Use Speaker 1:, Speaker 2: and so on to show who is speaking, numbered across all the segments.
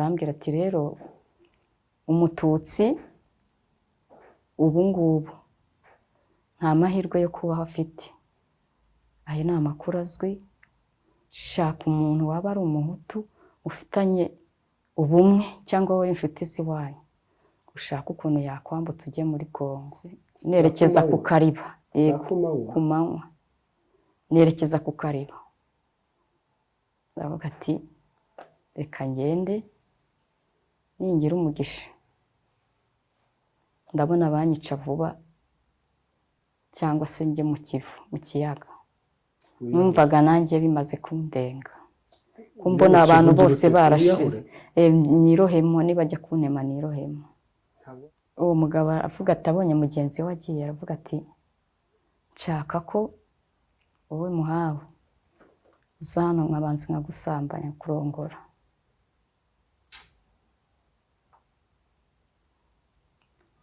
Speaker 1: arambwira ati rero umututsi ubu ngubu nta mahirwe yo kubaho afite. Ayo ni amakuru azwi. Shaka umuntu waba ari umuhutu ufitanye ubumwe cyangwa wowe inshuti z'iwanyu, ushaka ukuntu yakwambutsa ujye muri Kongo. Nerekeza ku Kariba. Ku manywa nerekeza ku Kariba. Ndavuga ati reka ngende, ningira umugisha ndabona abanyica vuba cyangwa se njye mu Kivu, mu kiyaga. Numvaga nanjye bimaze kundenga, kumbona abantu bose barashize. Nirohemo, nibajya kuntema nirohemo. Uwo mugabo avuga ati abonye mugenzi we agiye, aravuga ati nshaka ko wowe muhawe uzano nkabanza nkagusambanya kurongora.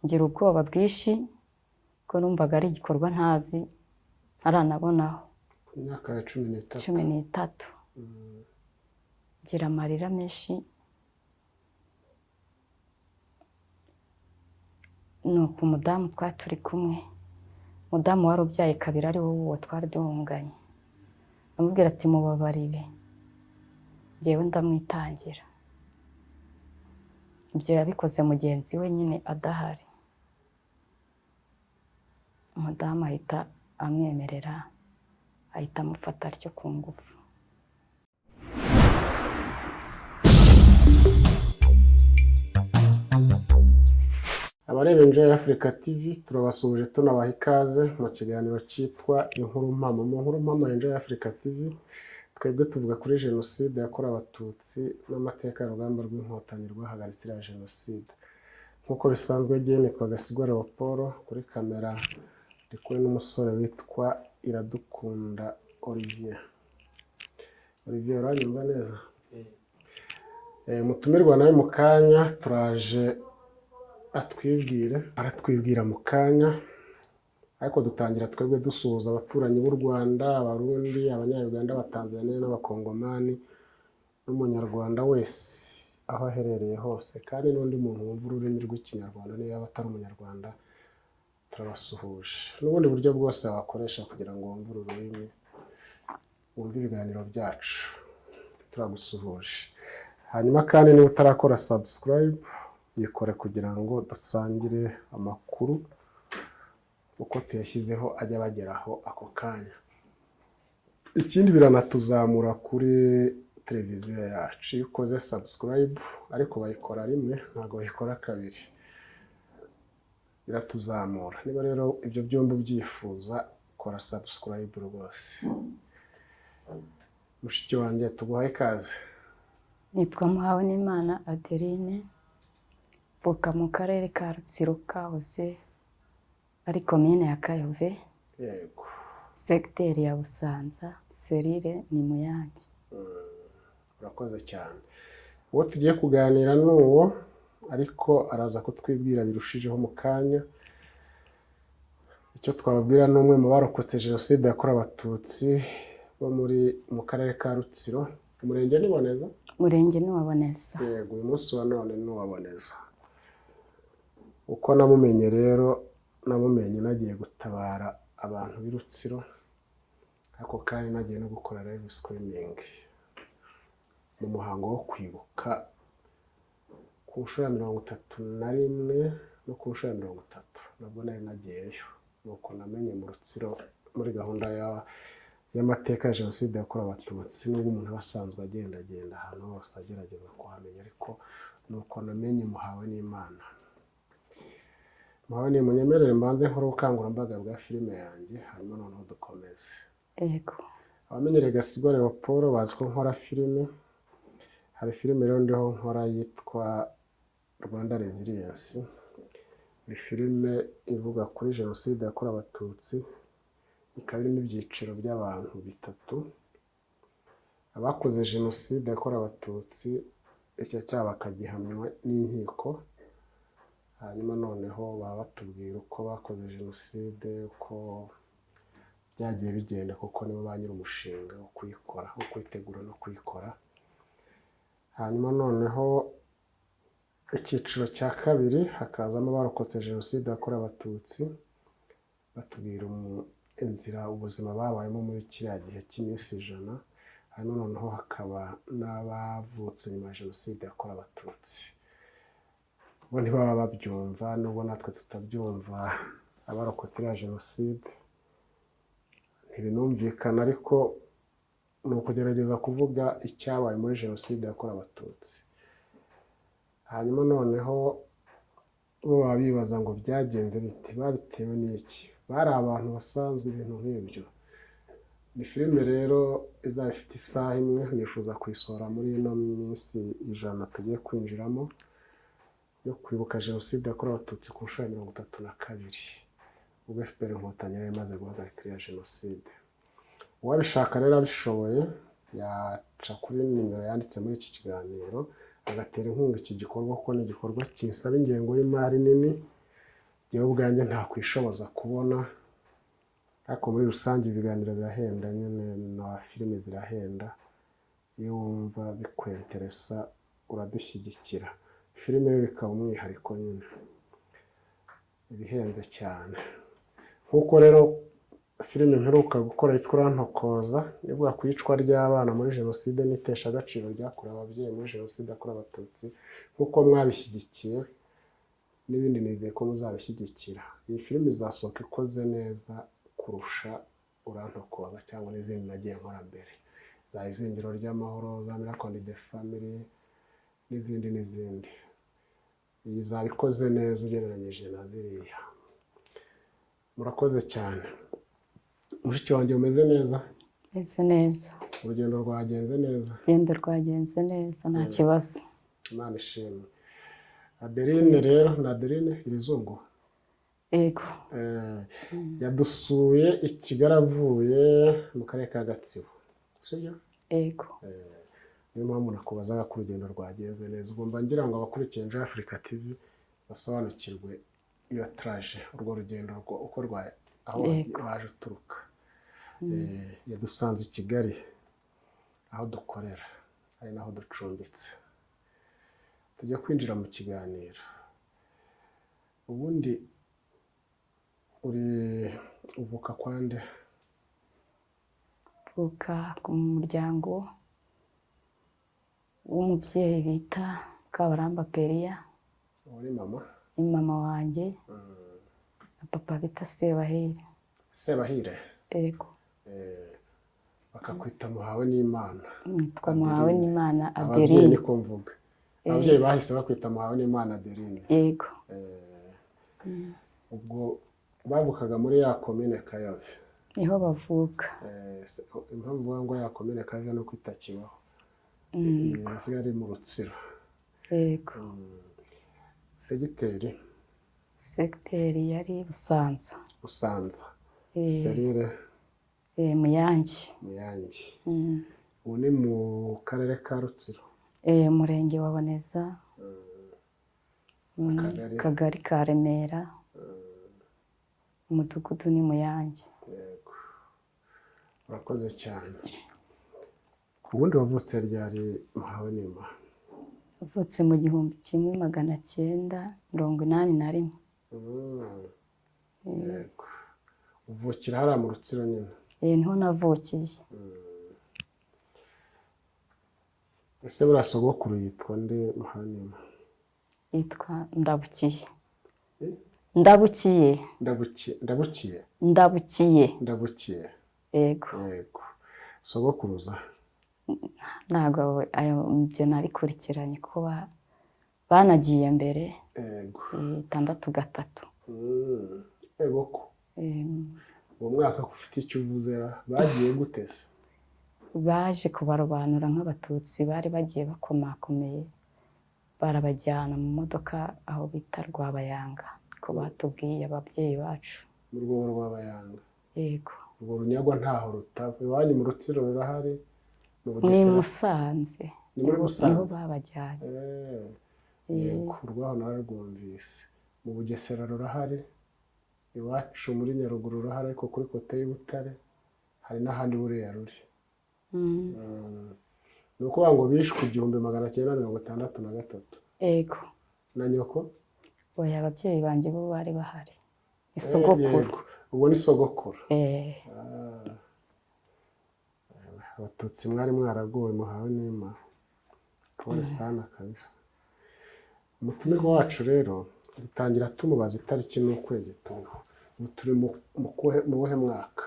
Speaker 1: Ngira ubwoba bwinshi ko numvaga ari igikorwa ntazi ntaranabonaho.
Speaker 2: Imyaka ya 13.
Speaker 1: 13. Ngira amarira menshi. Nuko umudamu twari turi kumwe, umudamu wari ubyaye kabiri ari wowe uwo twari duhunganye, amubwira ati mubabarire, njyewe ndamwitangira. Ibyo yabikoze mugenzi we nyine adahari. Umudamu ahita amwemerera, ahita amufata atyo ku ngufu.
Speaker 2: Abareba Enjoy Africa TV turabasuje tunabaha ikaze mu kiganiro cyitwa Inkuru Mpamo. Mu Nkuru Mpamo Enjoy Africa TV twebwe tuvuga kuri jenoside yakorewe abatutsi n'amateka y'urugamba rw'inkotanyi rwahagaritse iriya jenoside. Nk'uko bisanzwe jye nitwa Gasigwa Leopold, kuri kamera ndi kumwe n'umusore witwa Iradukunda Olivier. Olivier uranyumva neza? Mutumirwa nawe mu kanya turaje aratwibwira mu kanya, ariko dutangira twebwe dusuhuza abaturanyi b'u Rwanda, Abarundi, Abanyayuganda, Abatanzania n'Abakongomani n'umunyarwanda wese aho aherereye hose, kandi n'undi muntu wumva ururimi rw'ikinyarwanda niyo yaba atari umunyarwanda turabasuhuje. N'ubundi buryo bwose wakoresha kugira ngo wumve ururimi, wumve ibiganiro byacu, turagusuhuje. Hanyuma kandi niba utarakora subscribe yikore kugira ngo dusangire amakuru uko tuyashyizeho ajya bageraho ako kanya. Ikindi biranatuzamura kuri televiziyo yacu iyo ukoze subscribe, ariko bayikora rimwe ntabwo bayikora kabiri, biratuzamura. Niba rero ibyo byombi ubyifuza kora subscribe rwose. Mushiki wanjye tuguhaye ikaze.
Speaker 1: Nitwa Muhawenimana Adeline, mvuka mu karere ka Rutsiro kahoze ari komine ya Kayove.
Speaker 2: Yego.
Speaker 1: Segiteri ya Busanza, serire ni Muyange.
Speaker 2: Urakoze cyane. Uwo tugiye kuganira n'uwo, ariko araza kutwibwira birushijeho mu kanya. Icyo twababwira n'umwe mu barokotse jenoside yakorewe abatutsi bo mu karere ka Rutsiro. Umurenge ni Boneza?
Speaker 1: Umurenge ni wa Boneza.
Speaker 2: Yego, uyu munsi wa none ni wa Boneza. Uko namumenye rero, namumenye nagiye gutabara abantu b'i Rutsiro, ariko kandi nagiye no gukora live screening mu muhango wo kwibuka ku nshuro ya 31 no ku nshuro ya 30. Nabwo nari nagiyeyo, nuko namenye mu Rutsiro muri gahunda y'amateka ya jenoside yakorewe abatutsi. Nubwo umuntu abasanzwe agenda ahantu hose agerageza kuhamenya, ariko nuko namenye Muhawenimana. Muhawe ni munyemerere mbanze nkora ubukangurambaga bwa filime yanjye, hanyuma noneho dukomeze.
Speaker 1: Yego.
Speaker 2: Abamenyereye Gasigwa Leopold bazi ko nkora filime. Hari filime rero ndiho nkora yitwa Rwanda Resilience. Ni filime ivuga kuri jenoside yakorewe abatutsi, ikaba irimo ibyiciro by'abantu bitatu. Abakoze jenoside yakorewe abatutsi, icyo cyaha bakagihamywa n'inkiko, hanyuma noneho baba batubwira uko bakoze jenoside, uko byagiye bigenda, kuko nibo ba nyiri umushinga wo kuyikora, wo kwitegura no kuyikora. Hanyuma noneho icyiciro cya kabiri hakazamo abarokotse jenoside yakorewe abatutsi, batubwira inzira ubuzima babayemo muri kiriya gihe cy'iminsi 100. hanyuma noneho hakaba n'abavutse nyuma ya jenoside yakorewe abatutsi. bo ntibaba babyumva, nubwo natwe tutabyumva abarokotse iriya jenoside ntibinumvikana, ariko ni ukugerageza kuvuga icyabaye muri jenoside yakorewe abatutsi. hanyuma noneho bo baba bibaza ngo byagenze biti, babitewe n'iki, bari abantu basanzwe, ibintu nk'ibyo. ni filime rero izaba ifite isaha imwe, nifuza kuyisohora muri ino minsi 100 tugiye kwinjiramo, yo kwibuka jenoside yakorewe abatutsi ku nshuro ya 32 ubwo FPR Inkotanyi yari imaze guhagarika iriya jenoside. uwabishaka rero abishoboye yaca kuri nimero yanditse muri iki kiganiro agatera inkunga iki gikorwa, kuko ni igikorwa kisaba ingengo y'imari nini yewe ubwanjye nta kwishoboza kubona, ariko muri rusange ibiganiro birahenda nyine na filime zirahenda. iyo wumva bikwenteresa uradushyigikira. filime yo bikaba umwihariko nyine, ibihenze cyane. nk'uko rero filime mperuka gukora yitwa Urantokoza, ivuga ku iyicwa ry'abana muri jenoside n'itesha agaciro ryakorewe ababyeyi muri jenoside yakorewe abatutsi. nk'uko mwabishyigikiye n'ibindi nizeye ko muzabishyigikira. iyi filime izasohoka ikoze neza kurusha Urantokoza cyangwa n'izindi nagiye nkora mbere, za Izingiro ry'Amahoro, za Miracle in the Family n'izindi. iyi izaba ikoze neza ugereranyije na ziriya. murakoze cyane. mushiki wanjye umeze neza?
Speaker 1: meze neza.
Speaker 2: urugendo rwagenze neza?
Speaker 1: urugendo rwagenze neza, nta kibazo.
Speaker 2: Imana ishimwe. Adeline rero, na Adeline Irizungu,
Speaker 1: yego,
Speaker 2: yadusuye i Kigali avuye mu karere ka Gatsibo, sibyo?
Speaker 1: yego.
Speaker 2: niyo mpamvu nakubazaga ko urugendo rwagenze neza. ugomba ngira ngo abakurikiye Enjoy Africa TV basobanukirwe iyo traje, urwo rugendo uko aho waje uturuka. yadusanze i Kigali aho dukorera, ari naho ducumbitse. tujya kwinjira mu kiganiro. ubundi uvuka kwande?
Speaker 1: mvuka ku muryango w'umubyeyi bita Kabaramba Peria.
Speaker 2: uri mama?
Speaker 1: ni mama wanjye. na papa bita Sebahire.
Speaker 2: Sebahire?
Speaker 1: yego.
Speaker 2: bakakwita Muhawe n'Imana?
Speaker 1: nitwa Muhawe n'Imana
Speaker 2: Adeline. ababyeyi niko mvuga. ababyeyi bahise bakwita Muhawe n'Imana Adeline?
Speaker 1: yego.
Speaker 2: ubwo bavukaga muri ya komine Kayove?
Speaker 1: niho bavuka.
Speaker 2: impamvu uvuga ngo ya komine Kayove no kwitakibaho isigaye ari mu Rutsiro?
Speaker 1: yego.
Speaker 2: segiteri?
Speaker 1: segiteri yari Busanza.
Speaker 2: serire?
Speaker 1: Muyange.
Speaker 2: ubu ni mu karere ka Rutsiro?
Speaker 1: umurenge wa Boneza, akagari ka Remera, umudugudu ni Muyange.
Speaker 2: yego. urakoze cyane. ubundi wavutse ryari Muhawe n'Imana?
Speaker 1: wavutse mu 1981.
Speaker 2: yego. uvukira hariya mu Rutsiro nyine?
Speaker 1: niho navukiye.
Speaker 2: ese buriya sogokuru yitwa nde Muhawe n'Imana?
Speaker 1: yitwa Ndabukiye. yego.
Speaker 2: sogokuruza?
Speaker 1: ntabwo ibyo nabikurikiranye kuba banagiye mbere.
Speaker 2: yego.
Speaker 1: 6
Speaker 2: yego ko uwo mwaka ufite icyo uvuze, bagiye gute se?
Speaker 1: baje kubarobanura nk'abatutsi bari bagiye bakomakomeye, barabajyana mu modoka aho bita Rwabayanga, ko batubwiye ababyeyi bacu.
Speaker 2: mu rwobo Rwabayanga?
Speaker 1: yego.
Speaker 2: urwo runyagwa ntaho rutava. iwanyu mu Rutsiro rurahari?
Speaker 1: ni Musanze.
Speaker 2: ni muri Musanze
Speaker 1: niho babajyanye.
Speaker 2: yego. urwaho nararwumvise. mu Bugesera rurahari? iwacu muri Nyaruguru rurahari, ariko kuri kote y'Ibutare hari n'ahandi buriya ruri. ni ukuvuga ngo bishwe 1963?
Speaker 1: yego.
Speaker 2: na nyoko.
Speaker 1: oya ababyeyi banjye bo bari bahari isogokuru
Speaker 2: Yego, ubwo ni sogokuru.
Speaker 1: eh
Speaker 2: Abatutsi mwari mwaraguwe muhawe n'Imana. Pole sana kabisa. Umutumirwa wacu rero dutangira tumubaza itariki n'ukwezi turiho. Ubu turi mu buhe mwaka?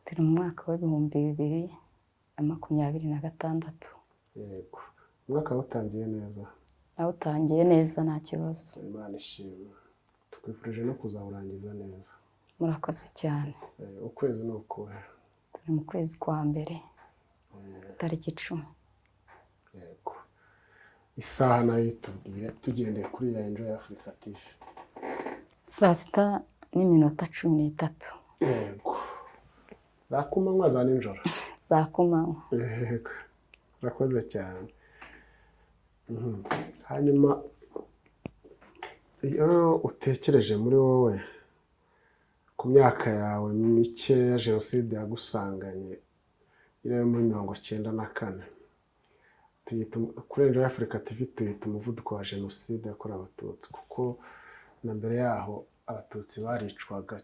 Speaker 1: turi mu mwaka w'2026.
Speaker 2: Yego, umwaka watangiye neza.
Speaker 1: nawe utangiye neza nta kibazo.
Speaker 2: Imana ishimwe. Tukwifurije no kuzawurangiza neza.
Speaker 1: Murakoze cyane.
Speaker 2: Ukwezi ni ukuhe?
Speaker 1: turi mu kwezi kwa mbere tariki 10.
Speaker 2: Yego, isaha nayo itubwire tugendeye kuri ya Enjoy Africa TV.
Speaker 1: 6:13.
Speaker 2: Yego, za kumanywa za nijoro?
Speaker 1: za kumanywa.
Speaker 2: Yego, urakoze cyane. Hanyuma iyo utekereje muri wowe ku myaka yawe mike ya jenoside yagusanganye iri muri 1994, kuri Enjoy Africa TV tuyita umuvuduko wa jenoside yakorewe abatutsi, kuko na mbere yaho abatutsi baricwaga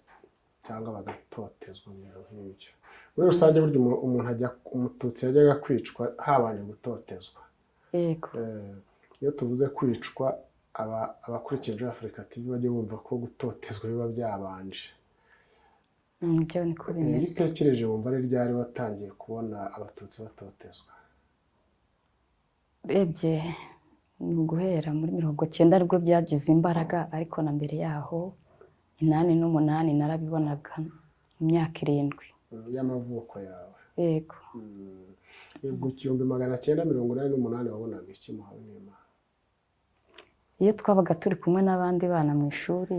Speaker 2: cyangwa bagatotezwa mu bintu nk'ibyo. Muri rusange burya umututsi yajyaga kwicwa habanje gutotezwa.
Speaker 1: Yego.
Speaker 2: Iyo tuvuze kwicwa abakurikira Enjoy Africa TV bajya bumva ko gutotezwa biba byabanje.
Speaker 1: Ibyo ni ko bimeze.
Speaker 2: Iyo utekereje wumva ari ryari watangiye kubona abatutsi batotezwa?
Speaker 1: Urebye ni uguhera muri 90 aribwo byagize imbaraga, ariko na mbere yaho 88 narabibonaga mu myaka 7
Speaker 2: y'amavuko yawe.
Speaker 1: Yego.
Speaker 2: Yego, 1988 wabonaga iki muhawe n'Imana?
Speaker 1: Iyo twabaga turi kumwe n'abandi bana mu ishuri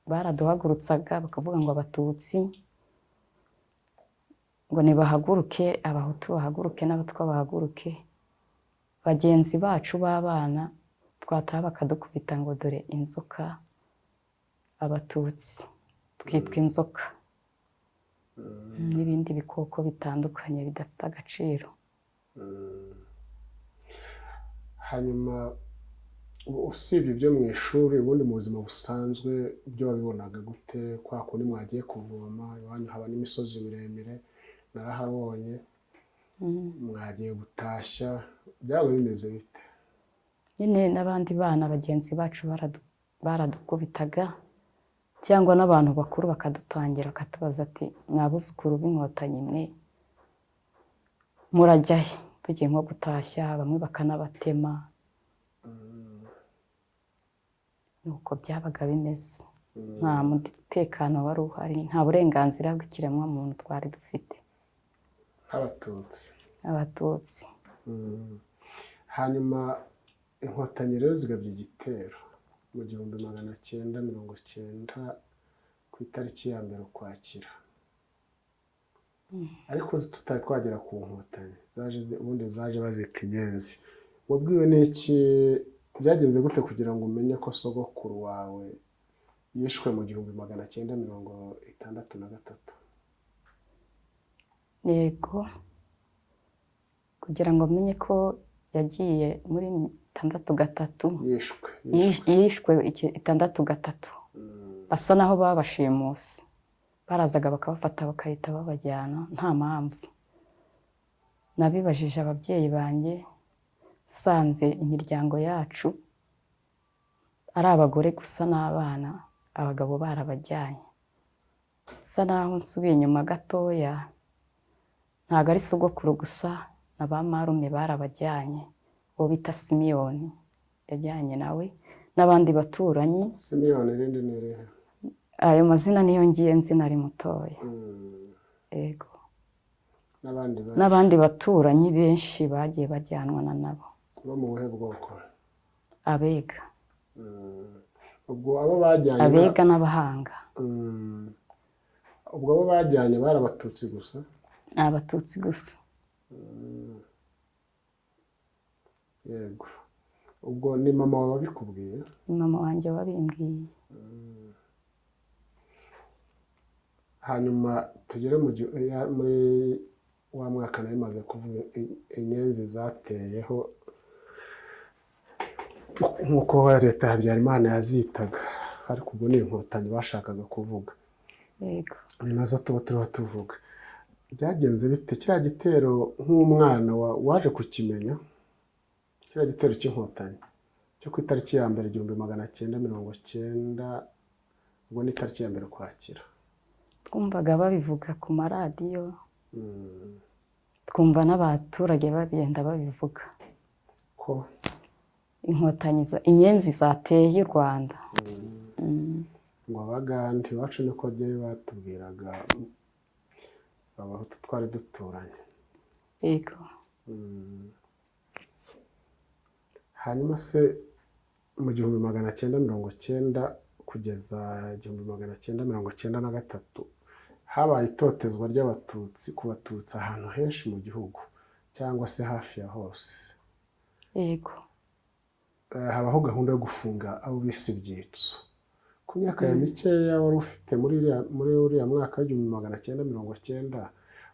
Speaker 1: baraduhagurutsaga bakavuga ngo abatutsi ngo nibahaguruke, abahutu bahaguruke n'abatwa bahaguruke. Bagenzi bacu b'abana twataha bakadukubita ngo dore inzoka, abatutsi twitwa inzoka n'ibindi bikoko bitandukanye bidafite agaciro.
Speaker 2: Hanyuma usibye ibyo mu ishuri, ubundi mu buzima busanzwe ibyo wabibonaga gute? Kwa kundi mwagiye kuvoma iwanyu haba n'imisozi miremire narahabonye, mwagiye gutashya, byaba bimeze bite?
Speaker 1: Nyine n'abandi bana bagenzi bacu baradukubitaga, cyangwa n'abantu bakuru bakadutangira bakatubaza ati mwabuzukuru b'inkotanyi mwe murajya he? Tugiye nko gutashya, bamwe bakanabatema. Nuko byabaga bimeze. Nta mutekano wari uhari, nta burenganzira bw'ikiremwamuntu twari dufite abatutsi.
Speaker 2: Hanyuma inkotanyi rero zigabye igitero mu 1990 ku itariki ya 1 Ukwakira. Ariko tutari twagera ku nkotanyi, ubundi zaje bazita inyenzi. Wabwiwe n'iki? Byagenze gute kugira ngo umenye ko sogokuru wawe yishwe mu 1963?
Speaker 1: Yego, kugira ngo menye ko yagiye muri 63. Yishwe 63. Basa naho babashimuse, barazaga bakabafata bakahita babajyana nta mpamvu. Nabibajije ababyeyi banjye, sanze imiryango yacu ari abagore gusa n'abana, abagabo barabajyanye. Sa naho nsubiye inyuma gatoya, ntabwo ari sogokuru gusa na ba marume barabajyanye, uwo bita Simiyoni yajyanye nawe n'abandi baturanyi.
Speaker 2: Simiyoni rindi nirihe?
Speaker 1: Ayo mazina niyo ngiye nzi nari mutoya. Yego. N'abandi baturanyi benshi bagiye bajyanwa na nabo.
Speaker 2: Bo mu buhe bwoko?
Speaker 1: Abega.
Speaker 2: Ubwo abo bajyanye
Speaker 1: Abega n'Abahanga.
Speaker 2: Ubwo abo bajyanye bari abatutsi gusa?
Speaker 1: Abatutsi gusa.
Speaker 2: Yego. Ubwo ni mama wabikubwiye?
Speaker 1: Ni mama wanjye wabimbwiye.
Speaker 2: Hanyuma tugere muri wa mwaka nari maze kuvuga inyenzi zateyeho nk'uko leta ya Habyarimana yazitaga, ariko ubwo ni inkotanyi bashakaga kuvuga,
Speaker 1: yego.
Speaker 2: ni nazo tuba turiho tuvuga. Byagenze bite kiriya gitero nk'umwana waje kukimenya, kiriya gitero cy'inkotanyi cyo ku itariki ya mbere 1990, ubwo ni itariki ya mbere Ukwakira?
Speaker 1: Twumvaga babivuga ku maradiyo, twumva n'abaturage bagenda babivuga
Speaker 2: ko
Speaker 1: inkotanyi inyenzi zateye u Rwanda.
Speaker 2: ngo Abagande iwacu niko byayo batubwiraga, Abahutu twari duturanye.
Speaker 1: Yego.
Speaker 2: Hanyuma se mu 1990 kugeza 1993 habaye itotezwa ry'abatutsi ku batutsi ahantu henshi mu gihugu cyangwa se hafi ya hose.
Speaker 1: Yego.
Speaker 2: Habaho gahunda yo gufunga abo bise ibyitso. Ku myaka ya mikeya wari ufite muri uriya mwaka wa 1990,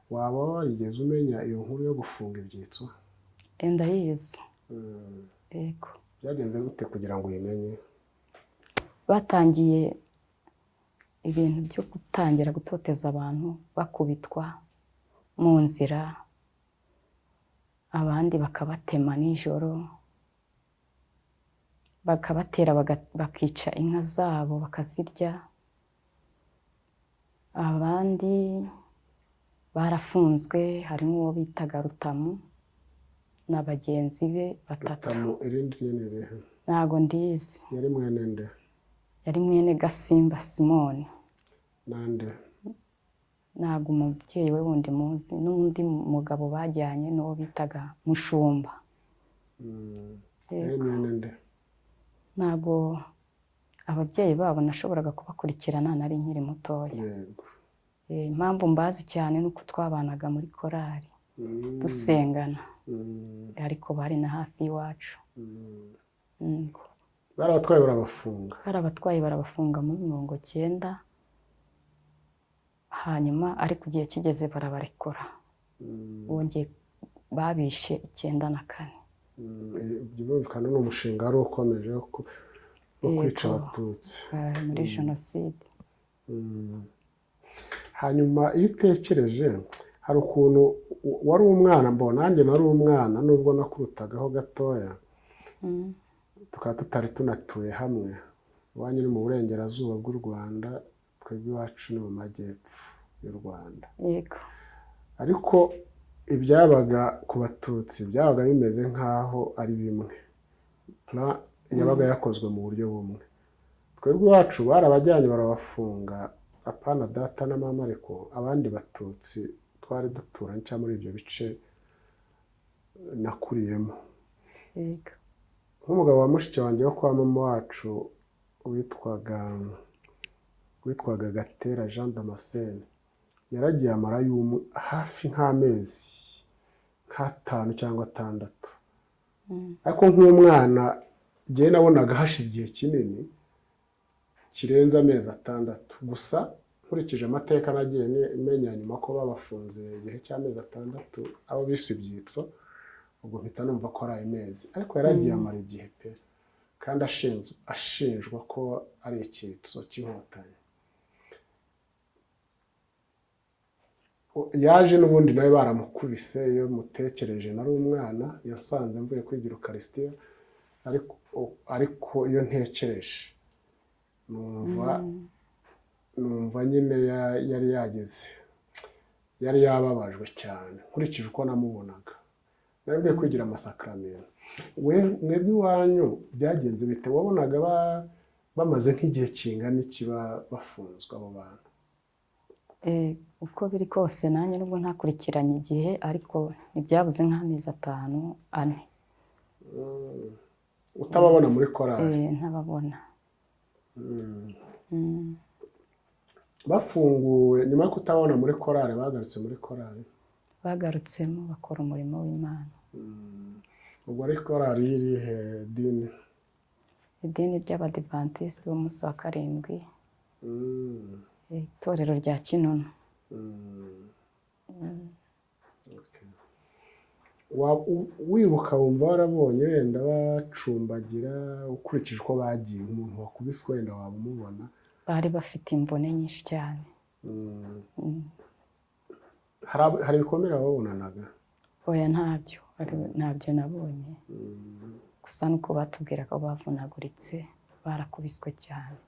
Speaker 2: waba warigeze umenya iyo nkuru yo gufunga ibyitso?
Speaker 1: Ndayizi. Yego.
Speaker 2: Byagenze gute kugira ngo uyimenye?
Speaker 1: Batangiye ibintu byo gutangira gutoteza abantu, bakubitwa mu nzira, abandi bakabatema nijoro, bakabatera bakica inka zabo bakazirya, abandi barafunzwe, harimo uwo bitaga Rutamu na bagenzi be 3.
Speaker 2: Rutamu irindi ni rihe?
Speaker 1: Ntago ndizi.
Speaker 2: Yari mwene nde?
Speaker 1: Yari mwene Gasimba Simoni.
Speaker 2: Nande?
Speaker 1: Ntago umubyeyi we wundi muzi, n'undi mugabo bajyanye n'uwo bitaga Mushumba.
Speaker 2: Yari mwene nde?
Speaker 1: Ntago ababyeyi babo nashoboraga kubakurikirana, nari nkiri mutoya.
Speaker 2: Yego.
Speaker 1: Impamvu mbazi cyane nuko twabanaga muri korali dusengana, ariko bari na hafi y'iwacu.
Speaker 2: Barabatwaye barabafunga?
Speaker 1: Barabatwaye barabafunga muri 90, hanyuma ariko igihe kigeze barabarekura. Bongeye babishe 94.
Speaker 2: Byumvikana ni umushinga wari ukomeje wo kwica abatutsi
Speaker 1: muri jenoside.
Speaker 2: Hanyuma iyo utekereje, hari ukuntu wari umwana, mbona nanjye nari umwana nubwo nakurutagaho gatoya, tukaba tutari tunatuye hamwe. Iwanyu ni mu burengerazuba bw'u Rwanda, twebwe iwacu ni mu majyepfo y'u Rwanda.
Speaker 1: Yego.
Speaker 2: Ariko ibyabaga ku batutsi byabaga bimeze nk'aho ari bimwe, yabaga yakozwe mu buryo bumwe. Twebwe iwacu barabajyanye barabafunga, apana data na mama, ariko abandi batutsi twari duturanye cyangwa muri ibyo bice nakuriyemo.
Speaker 1: Yego.
Speaker 2: Nk'umugabo wa mushiki wanjye wo kwa mama wacu witwaga Gatera Jean Damascene, yaragiye amara hafi nk'amezi 5 cyangwa 6. Ariko nk'umwana njye nabonaga hashize igihe kinini kirenze amezi 6. Gusa nkurikije amateka nagiye menya nyuma ko babafunze igihe cy'amezi 6 abo bise ibyitso, ubwo mpita numva ko ari amezi. Ariko yaragiye amara igihe pe, kandi ashinjwa ko ari icyitso cy'inkotanyi. Yaje n'ubundi nawe baramukubise. Iyo mutekereje nari umwana, yasanze mvuye kwigira Ukaristiya, ariko iyo ntekereje numva nyine yari yababajwe cyane nkurikije uko namubonaga. Nari mvuye kwigira amasakaramentu. Mwebwe iwanyu byagenze bite? Wabonaga bamaze nk'igihe kingana iki bafunzwe abo bantu?
Speaker 1: Uko biri kose nanjye nubwo ntakurikiranye igihe, ariko ntibyabuze nk'amezi 5, 4.
Speaker 2: Utababona muri korali?
Speaker 1: Ntababona.
Speaker 2: Bafunguwe nyuma yo kutabona muri korali, bagarutse muri korali?
Speaker 1: Bagarutsemo bakora umurimo w'Imana.
Speaker 2: Ubwo ari korali y'irihe dini?
Speaker 1: Idini ry'Abadivantisiti b'umunsi wa 7, itorero rya Kinunu.
Speaker 2: wibuka wumva warabonye wenda bacumbagira ukurikije uko bagiye, umuntu wakubiswe wenda waba umubona?
Speaker 1: bari bafite imvune nyinshi cyane.
Speaker 2: Hari ibikomere wababonanaga?
Speaker 1: Oya, ntabyo nabonye, gusa nuko batubwira ko bavunaguritse, barakubiswe cyane.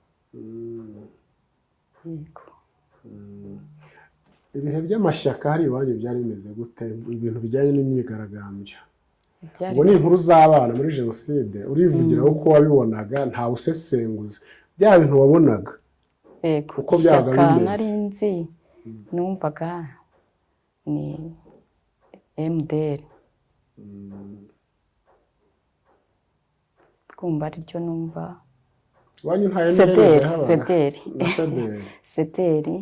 Speaker 1: Yego.
Speaker 2: Ibihe by'amashyaka hari iwanyu byari bimeze gute, ibintu bijyanye n'imyigaragambyo? Ubwo ni inkuru z'abana muri jenoside, urivugira uko wabibonaga, nta usesenguza bya bintu wabonaga uko byaga bimeze.
Speaker 1: Nari nzi, numvaga ni MDR, twumva ariryo numva.
Speaker 2: Wanyu nta
Speaker 1: Sederi,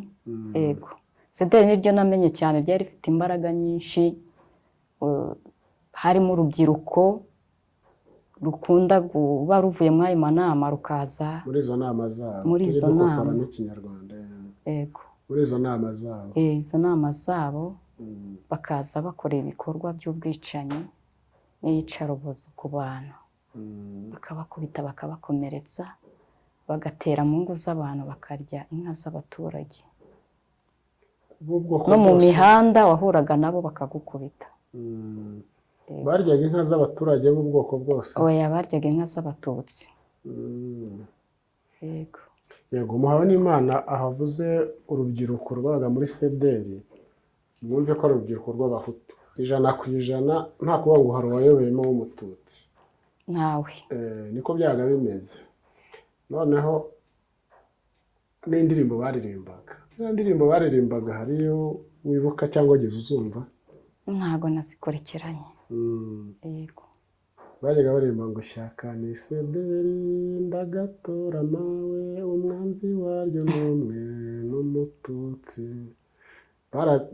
Speaker 1: yego. Sederi niryo namenye cyane, ryari rifite imbaraga nyinshi, harimo urubyiruko rukunda kuba ruvuye muri ayo manama rukaza
Speaker 2: muri izo nama zabo,
Speaker 1: muri izo nama
Speaker 2: n'ikinyarwanda.
Speaker 1: Yego.
Speaker 2: Muri izo nama zabo,
Speaker 1: izo nama zabo bakaza bakora ibikorwa by'ubwicanyi n'iyicarubozo ku bantu, bakabakubita bakabakomeretsa, bagatera mu ngo z'abantu, bakarya inka z'abaturage, no mu mihanda wahuraga nabo bakagukubita.
Speaker 2: Baryaga inka z'abaturage b'ubwoko bwose?
Speaker 1: Oya, baryaga inka z'abatutsi. Yego.
Speaker 2: Yego. Muhawenimana ahavuze urubyiruko rwabaga muri sederi, mwumve ko ari urubyiruko rw'abahutu 100%, nta kuvuga ngo hari uwayoboyemo w'umututsi.
Speaker 1: Ntawe.
Speaker 2: Niko byaga bimeze. Noneho n'indirimbo baririmbaga hariyo wibuka cyangwa wageze uzumva?
Speaker 1: Ntago nazikorekeranye. Yego.
Speaker 2: Bajyaga baririmba ngo shyaka ni sederi ndagatora mawe, umwanzi waryo n'umwe n'umututsi.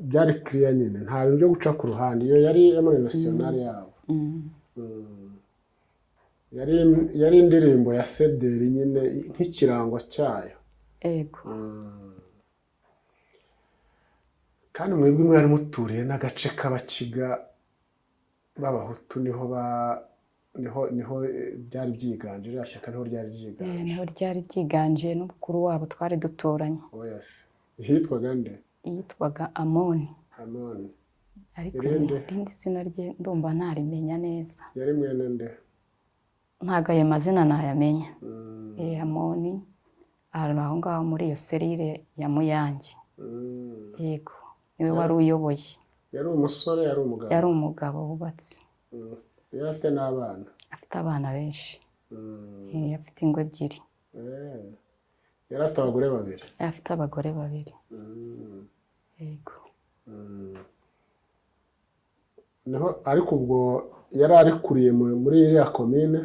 Speaker 2: Byari kiriya nyine, nta bintu byo guca ku ruhande. Iyo yari muri nasiyonari yabo. Yari indirimbo ya sederi nyine nk'ikirango cyayo.
Speaker 1: Yego.
Speaker 2: Kandi mwebwe mwari muturiye n'agace k'abakiga b'abahutu, niho byari byiganje, iriya shyaka niho ryari ryiganje.
Speaker 1: Niho ryari ryiganje, n'umukuru wabo twari dutoranye.
Speaker 2: Hitwaga nde?
Speaker 1: Yitwaga Amoni. Ariko
Speaker 2: irindi
Speaker 1: zina rye ndumva ntarimenya neza.
Speaker 2: Yari mwene nde?
Speaker 1: Ntago ayo mazina ntayamenya. Amoni ari aho ngaho muri iyo serire ya Muyange. Yego. Niwe wari uyoboye.
Speaker 2: Yari umusore, yari umugabo?
Speaker 1: Yari umugabo wubatse.
Speaker 2: Yari afite n'abana? Afite
Speaker 1: abana benshi. Afite ingo ebyiri.
Speaker 2: Yari afite abagore babiri?
Speaker 1: Afite abagore babiri. Yego.
Speaker 2: Ariko ubwo yari arikuriye muri iriya komine?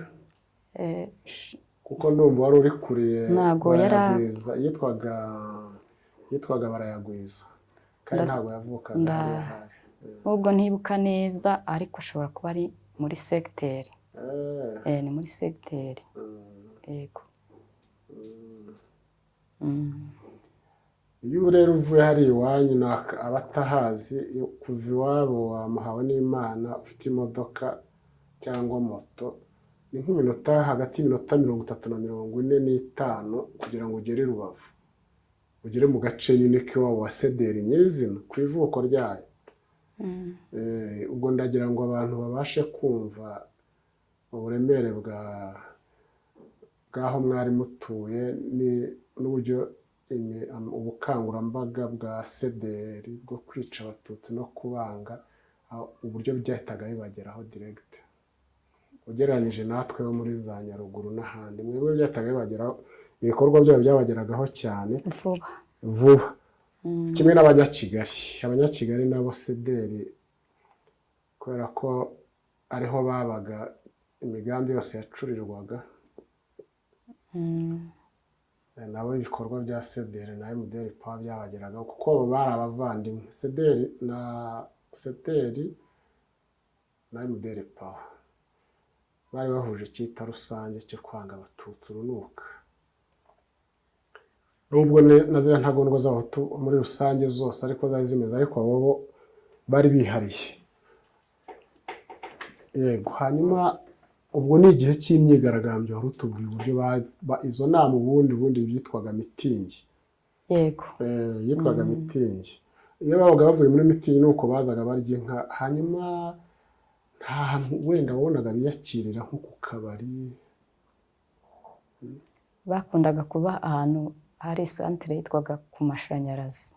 Speaker 2: Kuko ndumva wari urikuriye Barayagwiza, yitwaga Barayagwiza, kandi ntabwo yavukaga.
Speaker 1: Ubwo ntibuka neza, ariko ashobora kuba ari muri segiteri. Ni muri segiteri. Yego.
Speaker 2: Iyo rero uvuye hari iwanyu, abatahazi, kuva iwabo wa Muhawenimana ufite imodoka cyangwa moto, ni nk'iminota hagati y'iminota 30 na 45 kugira ngo ugere i Rubavu, ugere mu gace nyine k'iwabo wa sederi nyirizina ku ivuko ryayo. Ubwo ndagira ngo abantu babashe kumva uburemere bw'aho mwari mutuye n'uburyo ubukangurambaga bwa sederi bwo kwica abatutsi no kubanga, uburyo byahitaga bibageraho direct ugereranyije natwe bo muri za Nyaruguru n'ahandi. Mwebwe byahitaga bibageraho, ibikorwa byabo byabageragaho cyane vuba, kimwe n'Abanyakigali nabo sederi, kubera ko ariho babaga, imigambi yose yacurirwaga, nabo ibikorwa bya sederi na MDR Power byabageragaho, kuko bari abavandimwe. Sederi na MDR Power bari bahuje icyita rusange cyo kwanga abatutsi urunuka. Nubwo nazira ntagondwa z'abahutu muri rusange zose ariko zari zimeze, ariko abo bari bihariye. yego. Hanyuma ubwo ni igihe cy'imyigaragambyo wari utubwiye uburyo izo nama ubundi byitwaga mitingi.
Speaker 1: yego.
Speaker 2: Yitwaga mitingi. Iyo babaga bavuye muri mitingi nuko bazaga barya inka, hanyuma nta hantu wenda wabonaga biyakirira nko ku kabari.
Speaker 1: Bakundaga kuba ahantu hari santere yitwaga ku mashanyarazi.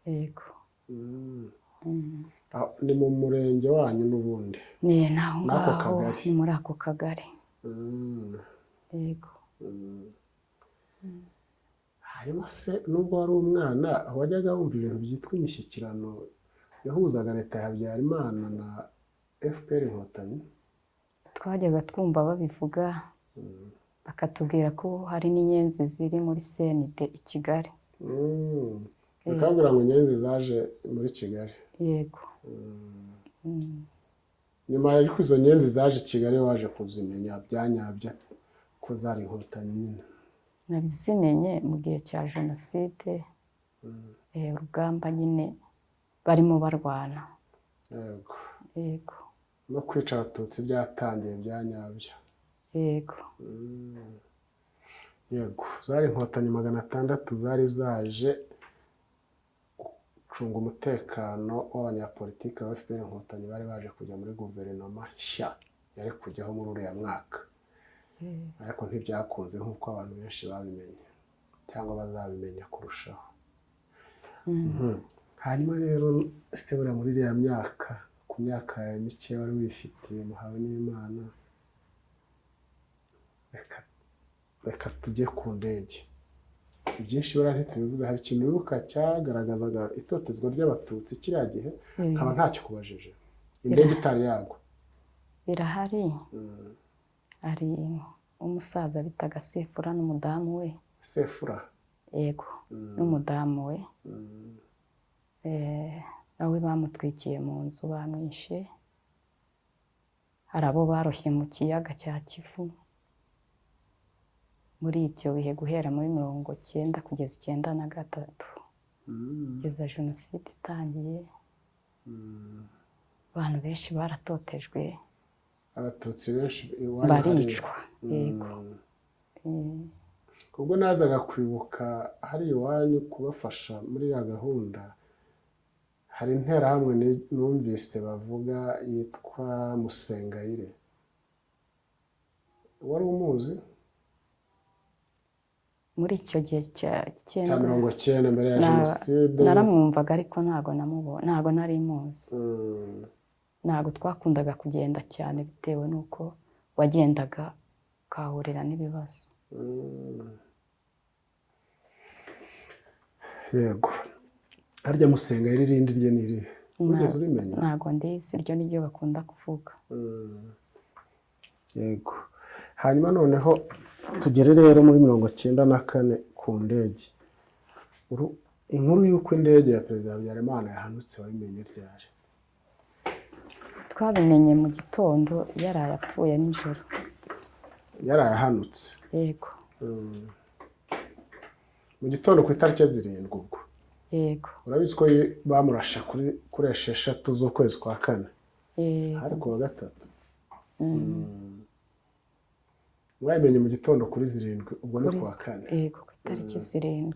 Speaker 1: Yego.
Speaker 2: Ni mu murenge wanyu n'ubundi?
Speaker 1: Ni naho ngaho, ni muri ako kagari. Yego.
Speaker 2: Hanyuma se nubwo wari umwana wajyaga wumva ibintu byitwa imishyikirano yahuzaga leta ya Habyarimana na FPR Inkotanyi?
Speaker 1: Twajyaga twumva babivuga, bakatubwira ko hari n'inyenzi ziri muri CND i Kigali.
Speaker 2: Bakabwira ngo inyenzi zaje muri Kigali?
Speaker 1: Yego.
Speaker 2: Nyuma y'uko izo nyenzi zaje i Kigali waje kuzimenya byanyabyo ko zari inkotanyi nyine?
Speaker 1: Nabizimenye mu gihe cya Jenoside, urugamba nyine barimo barwana.
Speaker 2: Yego.
Speaker 1: Yego.
Speaker 2: No kwica abatutsi byatangiye byanyabyo?
Speaker 1: Yego.
Speaker 2: Yego. Zari inkotanyi 600 zari zaje gucunga umutekano w'abanyapolitiki ba FPR Inkotanyi bari baje kujya muri guverinoma nshya yari kujyaho muri uriya mwaka. Ariko ntibyakunze nk'uko abantu benshi babimenye cyangwa bazabimenya kurushaho. Hanyuma rero se buriya muri iriya myaka, ku myaka mike wari wifitiye muhawe n'Imana, reka tujye ku ndege. Byinshi buriya ntitubivuze, hari ikintu wibuka cyagaragazaga itotezwa ry'abatutsi kiriya gihe nkaba ntacyo kubajije? Indege itari yagwa?
Speaker 1: Birahari. Hari umusaza bitaga Sefura n'umudamu we.
Speaker 2: Sefura?
Speaker 1: Yego. N'umudamu we. Nawe bamutwikiye mu nzu bamwishe. Hari abo baroshye mu kiyaga cya Kivu muri ibyo bihe guhera muri 1990 kugeza 1993, kugeza Jenoside itangiye. Abantu benshi baratotejwe,
Speaker 2: abatutsi benshi
Speaker 1: baricwa. Yego.
Speaker 2: Ubwo nazaga kwibuka hari iwanyu kubafasha muri ya gahunda, hari interahamwe numvise bavuga yitwa Musengayire. Wari umuzi?
Speaker 1: Muri icyo gihe cya
Speaker 2: 1990 mbere ya Jenoside?
Speaker 1: Naramwumvaga ariko ntago nari muzi. Ntago twakundaga kugenda cyane bitewe n'uko wagendaga ukahurira n'ibibazo.
Speaker 2: Yego. Harya Musengayire irindi rye ni irihe? Wigeze urimenya?
Speaker 1: Ntago ndizi, iryo niryo bakunda kuvuga.
Speaker 2: Yego. Hanyuma noneho tugere rero muri 1994 ku ndege. Inkuru y'uko indege ya Perezida Habyarimana yahanutse wabimenye ryari?
Speaker 1: Twabimenye mu gitondo yaraye apfuye nijoro.
Speaker 2: Yaraye ahanutse?
Speaker 1: Yego.
Speaker 2: Mu gitondo ku itariki 7 ubwo?
Speaker 1: Yego.
Speaker 2: Urabizi ko bamurashe kuri 6 z'ukwezi kwa 4? Hari ku wa 3. Wabimenye mu gitondo kuri 7 ubwo ni ku wa 4?
Speaker 1: Yego, ku itariki 7.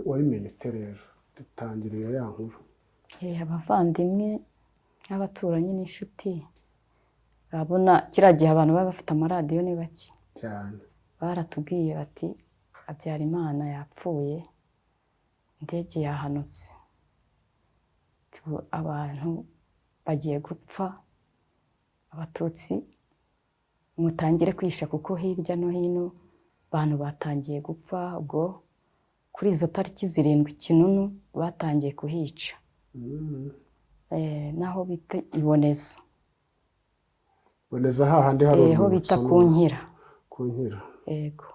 Speaker 2: Wabimenye ute rero? Dutangiriye ya nkuru.
Speaker 1: Abavandimwe n'abaturanyi n'inshuti urabona kiriya gihe abantu baba bafite amaradiyo ni bake
Speaker 2: cyane.
Speaker 1: Baratubwiye bati Habyarimana yapfuye, indege yahanutse, abantu bagiye gupfa, abatutsi mutangire kwisha kuko hirya no hino abantu batangiye gupfa. Ubwo kuri izo tariki 7 Kinunu batangiye kuhica. Naho bita Iboneza.
Speaker 2: Iboneza hahandi hari
Speaker 1: aho bita ku Nkira.
Speaker 2: Ku Nkira.
Speaker 1: Yego.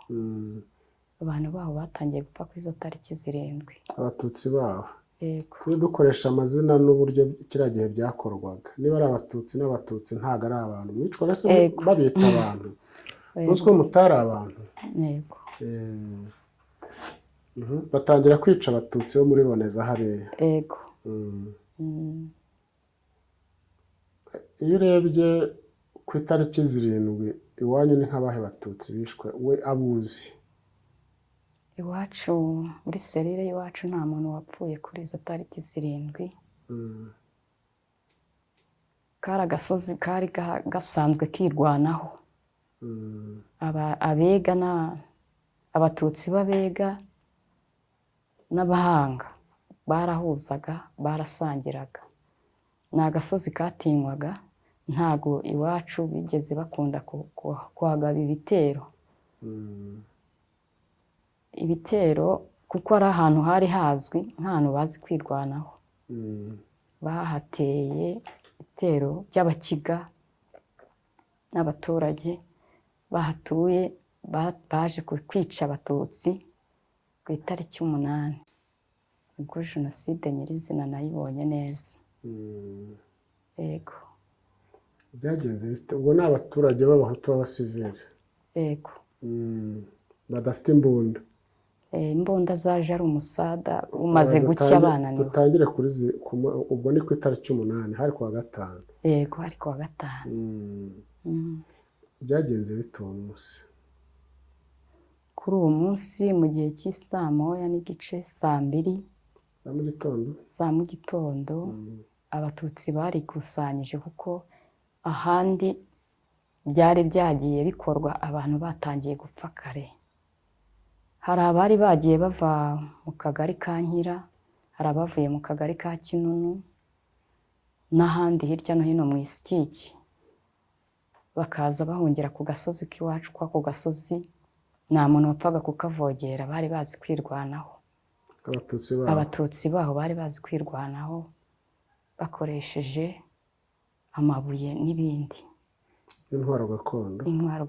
Speaker 1: Abantu baho batangiye gupfa kuri izo tariki 7.
Speaker 2: Abatutsi baho?
Speaker 1: Yego.
Speaker 2: Turi dukoresha amazina n'uburyo kiriya gihe byakorwaga. Niba ari abatutsi n'abatutsi ntago ari abantu. Mwicwaga se babita abantu? Nuzko mutari abantu?
Speaker 1: Yego.
Speaker 2: Batangira kwica abatutsi bo muri Boneza hariya?
Speaker 1: Yego.
Speaker 2: Iyo urebye ku itariki 7 iwanyu ni nk'abahe batutsi bishwe we abuzi?
Speaker 1: Iwacu muri serire y'iwacu nta muntu wapfuye kuri izo tariki 7. Kari agasozi kari gasanzwe kirwanaho. Abega abatutsi b'Abega n'Abahanga barahuzaga, barasangiraga. Ni agasozi katinywaga, ntago iwacu bigeze bakunda kuhagaba ibitero. Ibitero kuko ari ahantu hari hazwi nk'ahantu bazi kwirwanaho. Bahateye ibitero by'Abakiga n'abaturage bahatuye, baje kwica Abatutsi ku itariki 8. Ubwo Jenoside nyirizina nayibonye neza. Yego.
Speaker 2: Byagenze bite? Ubwo ni abaturage b'Abahutu b'abasivili?
Speaker 1: Yego.
Speaker 2: Badafite imbunda?
Speaker 1: Imbunda zaje ari umusada umaze gucya bananiwe.
Speaker 2: Dutangire kuri ubwo ni ku itariki 8 hari kuwa 5.
Speaker 1: Yego, hari kuwa 5.
Speaker 2: Byagenze bite uwo munsi?
Speaker 1: Kuri uwo munsi mu gihe cy'isaa 1 n'igice, saa 2 za mu gitondo, Abatutsi barikusanyije kuko ahandi byari byagiye bikorwa abantu batangiye gupfa kare. Hari abari bagiye bava mu kagari ka Nkira, hari abavuye mu kagari ka Kinunu n'ahandi hirya no hino mu Isikiki, bakaza bahungira ku gasozi k'iwacu. Kw'ako gasozi nta muntu wapfaga kukavogera, bari bazi kwirwanaho. Abatutsi baho bari bazi kwirwanaho bakoresheje amabuye n'ibindi.
Speaker 2: Intwaro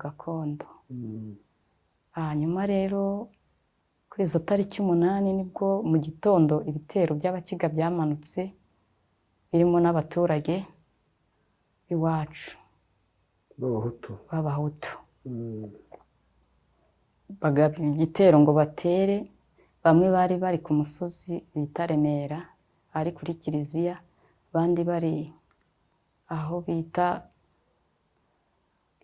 Speaker 2: gakondo.
Speaker 1: Hanyuma rero kuri izo tariki 8 nibwo mu gitondo ibitero by'Abakiga byamanutse birimo n'abaturage iwacu b'Abahutu. Bagaba igitero ngo batere. Bamwe bari bari ku musozi bita Remera ari kuri Kiliziya, abandi bari aho bita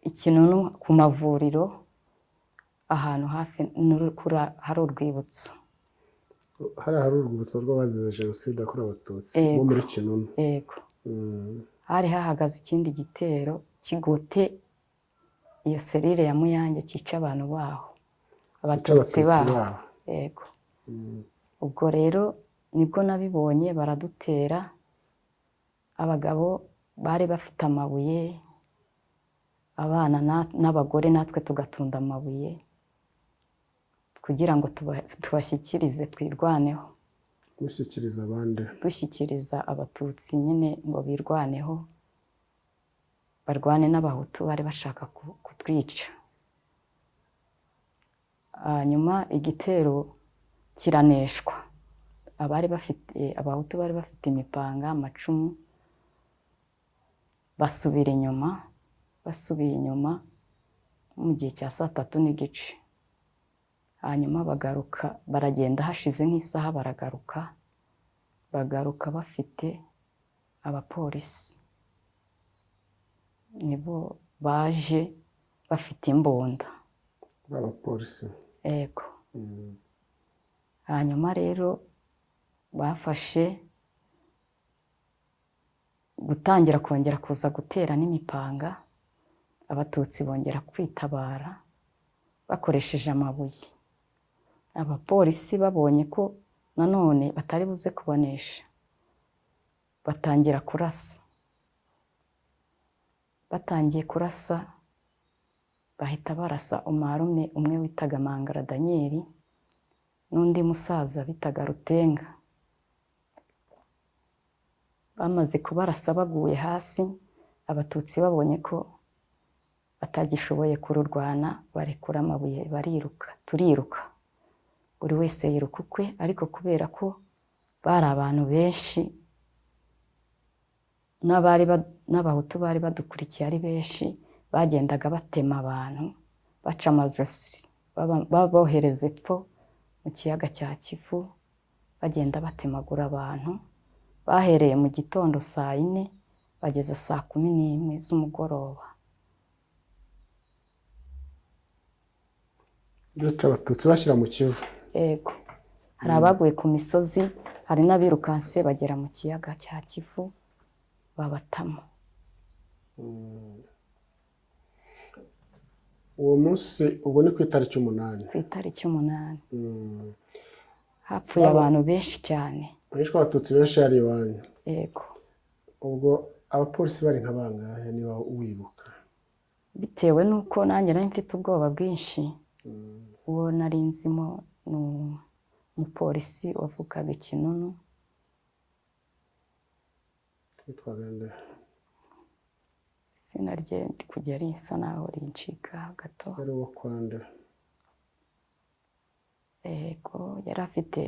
Speaker 1: Ikinunu ku mavuriro, ahantu hafi hari urwibutso.
Speaker 2: Hari urwibutso rw'abazize Jenoside yakorewe Abatutsi bo muri Kinunu.
Speaker 1: Yego. Hari hahagaze ikindi gitero kigote iyo serire ya Muyange cyica abantu baho, Abatutsi baho. Yego. Ubwo rero nibwo nabibonye baradutera. Abagabo bari bafite amabuye, abana n'abagore natwe tugatunda amabuye kugira ngo tubashyikirize twirwaneho.
Speaker 2: Mushyikiriza abandi?
Speaker 1: Dushyikiriza Abatutsi nyine ngo birwaneho, barwane n'Abahutu bari bashaka kutwica. Hanyuma igitero kiraneshwa. Abahutu bari bafite imipanga, amacumu, basubiye inyuma mu gihe cya saa 3 n'igice. Hanyuma bagaruka, baragenda hashize nk'isaha, bagaruka bafite abapolisi. Nibo baje bafite imbunda.
Speaker 2: Abapolisi?
Speaker 1: Yego. Hanyuma rero bafashe gutangira kongera kuza gutera n'imipanga. Abatutsi bongera kwitabara bakoresheje amabuye. Abapolisi babonye ko nanone batari buze kubonesha, batangira kurasa. Batangiye kurasa, bahita barasa umarume umwe witaga Mangara Daniel n'undi musaza bitaga Rutenga. Bamaze kubarasa baguye hasi, Abatutsi babonye ko batagishoboye kururwana, barekura amabuye turiruka. Buri wese yiruka ukwe, ariko kubera ko bari abantu benshi n'Abahutu bari badukurikiye ari benshi, bagendaga batema abantu, baca amajosi, babohereza epfo mu kiyaga cya Kivu, bagenda batemagura abantu bahereye mu gitondo 4:00 bageza 11:00 z'umugoroba.
Speaker 2: bica abatutsi bashyira mu Kivu.
Speaker 1: Yego, hari abaguye ku misozi, hari n'abirukanse bagera mu kiyaga cya Kivu babatamo.
Speaker 2: Uwo munsi ubu ni ku itariki 8.
Speaker 1: Ku itariki 8 hapfuye abantu benshi cyane.
Speaker 2: Hishwe abatutsi benshi ari iwanyu.
Speaker 1: Yego,
Speaker 2: Ubwo abapolisi bari nka bangahe niba wibuka?
Speaker 1: bitewe n'uko nanjye nari mfite ubwoba bwinshi. Uwo nari nzimo ni umupolisi wavugaga ikinunu.
Speaker 2: Witwaga nde?
Speaker 1: Izina rye ndi kujya risa naho rincika gato.
Speaker 2: Yari uwo kwande?
Speaker 1: Yego, yari afite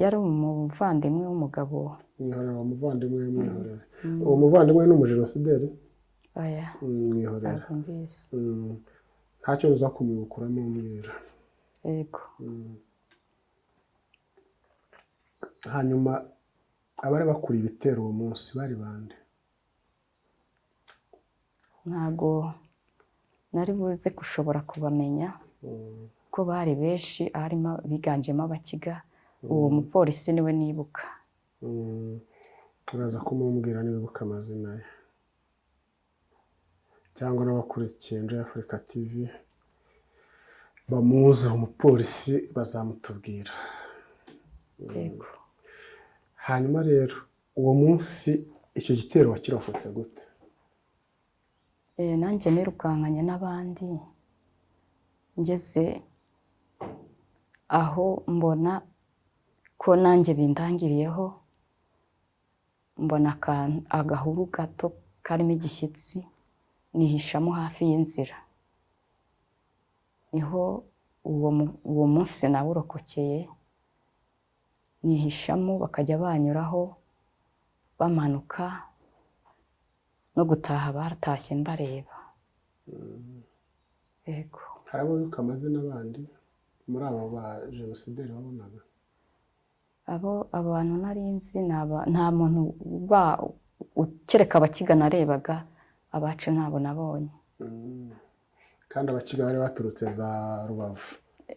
Speaker 1: yari umuvandimwe w'umugabo.
Speaker 2: Mwihorera umuvandimwe mwihorera. Uwo muvandimwe ni umujenosideri?
Speaker 1: Oya,
Speaker 2: Mwihorera.
Speaker 1: ntabwo mbizi.
Speaker 2: Ntacyo uza kumwibukuramo umwira.
Speaker 1: Yego,
Speaker 2: Hanyuma abari bakuriye ibitero uwo munsi bari bande?
Speaker 1: ntabwo nari buze gushobora kubamenya ko bari benshi, harimo biganjemo abakiga. Uwo mupolisi niwe nibuka.
Speaker 2: Uraza kumumbwira nibuka amazina ye, cyangwa n'abakurikiye Enjoy Africa TV bamuzi umupolisi bazamutubwira.
Speaker 1: Yego,
Speaker 2: Hanyuma rero uwo munsi icyo gitero wakirokotse gute?
Speaker 1: nanjye nirukankanye n'abandi, ngeze aho mbona ko nanjye bindangiriyeho, mbona agahuru gato karimo igishyitsi, nihishamo hafi y'inzira. Niho uwo munsi nawurokokeye, nihishamo bakajya banyuraho bamanuka, no gutaha baratashye mbareba. Yego,
Speaker 2: Hari abo wibuka amazina abandi muri abo ba jenosideri wabonaga?
Speaker 1: abantu nari nzi nta muntu kereka abakiga narebaga, abacu ntabo nabonye.
Speaker 2: Kandi abakiga bari baturutse za Rubavu?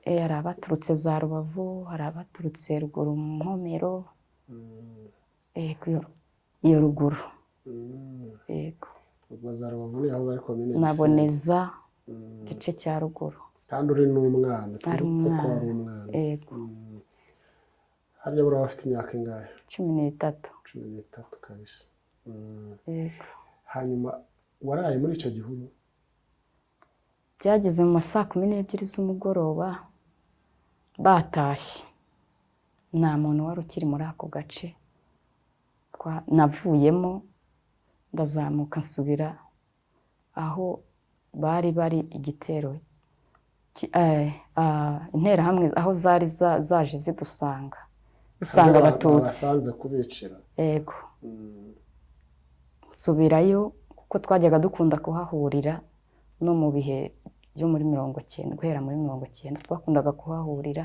Speaker 1: Hari abaturutse za Rubavu, hari abaturutse ruguru mu Nkomero. Iyo ruguru. Yego,
Speaker 2: ubwo za Rubavu ni aho bari komine
Speaker 1: naboneza igice cya ruguru.
Speaker 2: kandi uri n'umwana?
Speaker 1: Ari
Speaker 2: turutse ko
Speaker 1: umwana.
Speaker 2: ari umwana.
Speaker 1: Yego,
Speaker 2: harya buriya bafite imyaka ingahe?
Speaker 1: 13.
Speaker 2: 13 kabisa.
Speaker 1: Yego,
Speaker 2: Hanyuma waraye muri icyo gihuru?
Speaker 1: byageze mu ma 12:00 z'umugoroba batashye, nta muntu wari ukiri muri ako gace. Navuyemo ndazamuka nsubira aho bari igitero, interahamwe aho zari zaje zidusanga, zisanga abatutsi.
Speaker 2: basanze kubicira?
Speaker 1: Yego, nsubirayo kuko twajyaga dukunda kuhahurira no mu bihe byo muri 90, guhera muri 90 twakundaga kuhahurira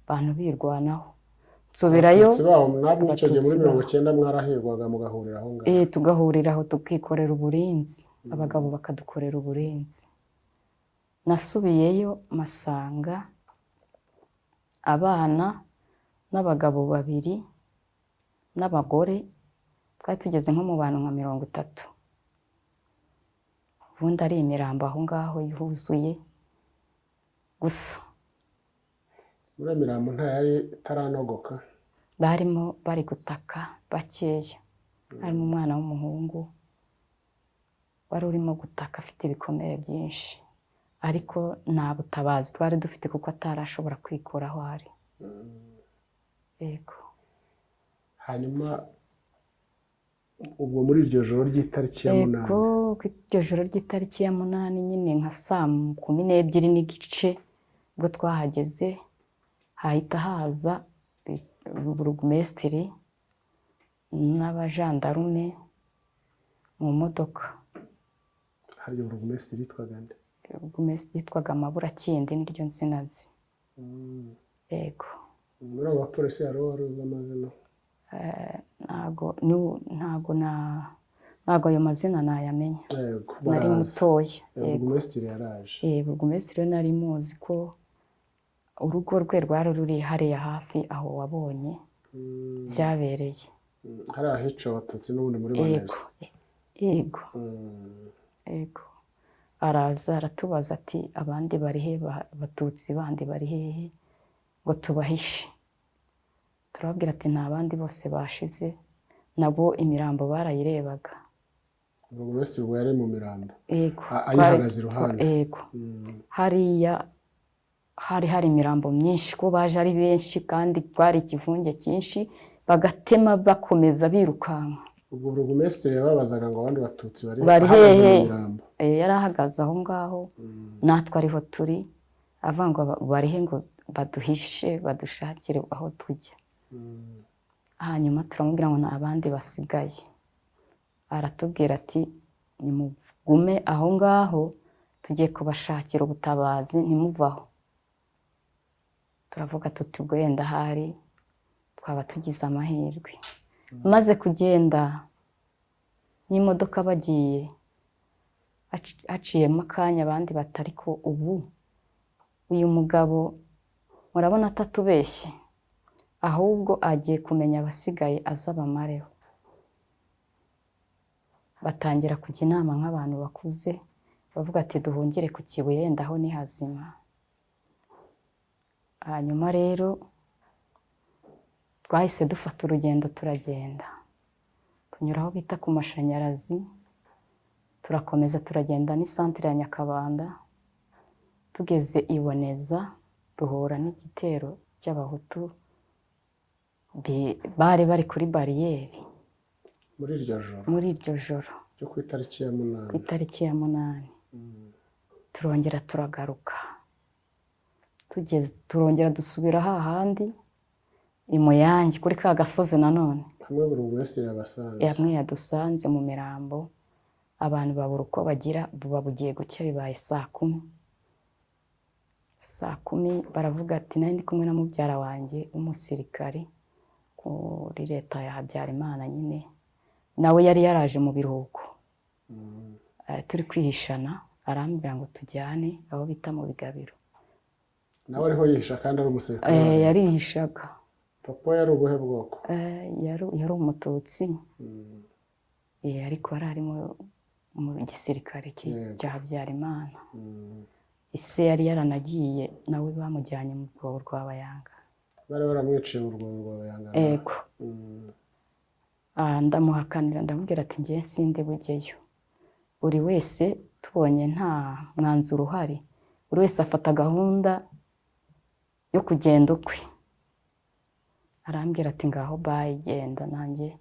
Speaker 1: abantu birwanaho. Nsubirayo,
Speaker 2: nabwo icyo gihe muri 90 mwarahirwaga mugahurira aho ngaho?
Speaker 1: tugahurira aho tukikorera uburinzi, abagabo bakadukorera uburinzi. Nasubiyeyo masanga abana n'abagabo 2 n'abagore, twari tugeze nko mu bantu nka 30. Ubundi ari imirambo aho ngaho yuzuye gusa.
Speaker 2: Muri mirambo nta yari itaranogoka?
Speaker 1: Barimo bari gutaka bakeya. Harimo umwana w'umuhungu wari urimo gutaka afite ibikomere byinshi, ariko nta butabazi twari dufite kuko atarashobora kwikura aho ari. Yego,
Speaker 2: hanyuma ubwo muri iryo joro ry'itariki ya 8?
Speaker 1: Yego, iryo joro ry'itariki ya 8 nyine nka 12:30 ubwo twahageze, hahita haza burugumesitiri n'abajandarume mu modoka.
Speaker 2: Hari burugumesitiri yitwaga nde?
Speaker 1: Burugumesitiri yitwaga Maburakindi, niryo nzina nzi. yego.
Speaker 2: muri abo bapolisi hari uwo wari uzi amazina?
Speaker 1: Ntago ayo mazina nayamenya,
Speaker 2: Yego,
Speaker 1: nari
Speaker 2: baraza.
Speaker 1: mutoya. Yego.
Speaker 2: Burugumesitiri yaraje.
Speaker 1: Burugumesitiri we nari muzi ko urugo rwe rwari ruri hariya hafi aho wabonye byabereye.
Speaker 2: hari ahica abatutsi n'ubundi muri Boneza.
Speaker 1: Yego. Yego. Araza aratubaza ati abandi bari he, abatutsi bandi bari hehe ngo tubahishe. Turababwira ati nta bandi bose bashize, nabo imirambo barayirebaga.
Speaker 2: Burugumesitiri ubwo yari mu mirambo.
Speaker 1: Yego.
Speaker 2: Ayihagaze iruhande.
Speaker 1: Yego. Hariya hari imirambo myinshi ko baje ari benshi kandi twari ikivunge cyinshi, bagatema bakomeza birukanka.
Speaker 2: Ubwo burugumesitiri yababazaga ngo abandi batutsi
Speaker 1: bari
Speaker 2: ahagaze
Speaker 1: hehe,
Speaker 2: mu mirambo.
Speaker 1: yari ahagaze aho ngaho, natwe ariho turi, avuga ngo bari he ngo baduhishe badushakire aho tujya. Hanyuma turamubwira ngo nta bandi basigaye. Aratubwira ati nimugume aho ngaho, tugiye kubashakira ubutabazi, ntimuvaho. Turavuga tuti ubwo wenda hari twaba tugize amahirwe. Maze kugenda n'imodoka bagiye, haciyemo akanya abandi batari ko ubu uyu mugabo murabona atatubeshye, ahubwo agiye kumenya abasigaye aza bamareho. Batangira kujya inama nk'abantu bakuze, bavuga ati duhungire ku Kibuye yenda aho ni hazima. Hanyuma rero twahise dufata urugendo turagenda, tunyura aho bita ku mashanyarazi, turakomeza turagenda n'isantere ya Nyakabanda. Tugeze i Boneza duhura n'igitero cy'abahutu bari bari kuri bariyeri. Muri iryo joro
Speaker 2: ryo ku itariki ya 8.
Speaker 1: Ku itariki ya 8. Turongera turagaruka, turongera dusubira hahandi i Muyange kuri ka gasozi nanone.
Speaker 2: Hamwe burugumesitiri yabasanze.
Speaker 1: Hamwe yadusanze mu mirambo, abantu babura uko bagira, buba bugiye gucya, bibaye saa 10. Saa 10 baravuga ati nari ndi kumwe na mubyara wanjye w'umusirikari kuri leta ya Habyarimana nyine, nawe yari yaraje mu biruhuko. Turi kwihishana, arambwira ngo tujyane aho bita mu Bigabiro.
Speaker 2: Nawe ariho yihisha kandi ari umusirikare?
Speaker 1: Yarihishaga.
Speaker 2: Papa yari ubuhe bwoko?
Speaker 1: Yari umututsi, ariko yari ari mu gisirikare cya Habyarimana. Ise yari yaranagiye, nawe bamujyanye mu rwobo rwa Bayanga.
Speaker 2: Bari baramwiciye mu rwobo rwa Bayanga?
Speaker 1: Yego. Ndamuhakanira, ndamubwira ati ngiye sinde bugeyo. Buri wese tubonye nta mwanzuro uhari, buri wese afata gahunda yo kugenda ukwe. Arambwira ati ngaho bayi genda, nanjye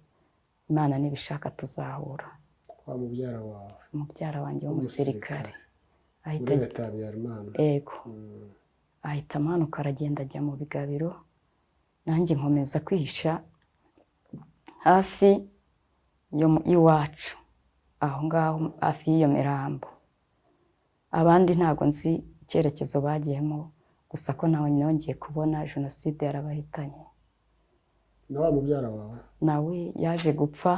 Speaker 1: Imana nibishaka tuzahura.
Speaker 2: Wa mubyara wawe?
Speaker 1: Mubyara wanjye w'umusirikare.
Speaker 2: Muri leta ya Habyarimana?
Speaker 1: Yego. Ahita amanuka aragenda ajya mu Bigabiro, nanjye nkomeza kwihisha hafi y'iwacu aho ngaho, hafi y'iyo mirambo. Abandi ntabwo nzi icyerekezo bagiyemo, gusa ko nawe nongeye kubona jenoside yarabahitanye.
Speaker 2: Na wa mubyara wawe?
Speaker 1: Nawe yaje gupfa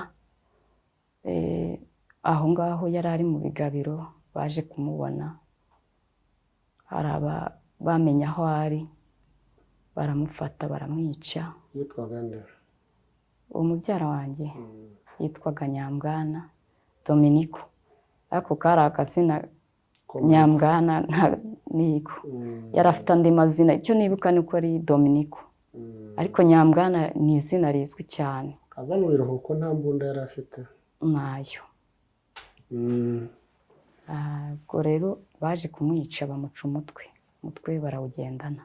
Speaker 1: aho ngaho yari ari mu Bigabiro. Baje kumubona, hari bamenya aho ari, baramufata baramwica.
Speaker 2: Yitwaga nde?
Speaker 1: Uwo mubyara wanjye yitwaga Nyambwana Dominiko, ariko kari akazina Nyambwana niko. Yari afite andi mazina, icyo nibuka ni uko ari Dominiko, ariko Nyambwana ni izina rizwi cyane.
Speaker 2: Aza mu biruhuko nta mbunda yari afite?
Speaker 1: Nayo. Ubwo rero baje kumwica, bamuca umutwe barawugendana.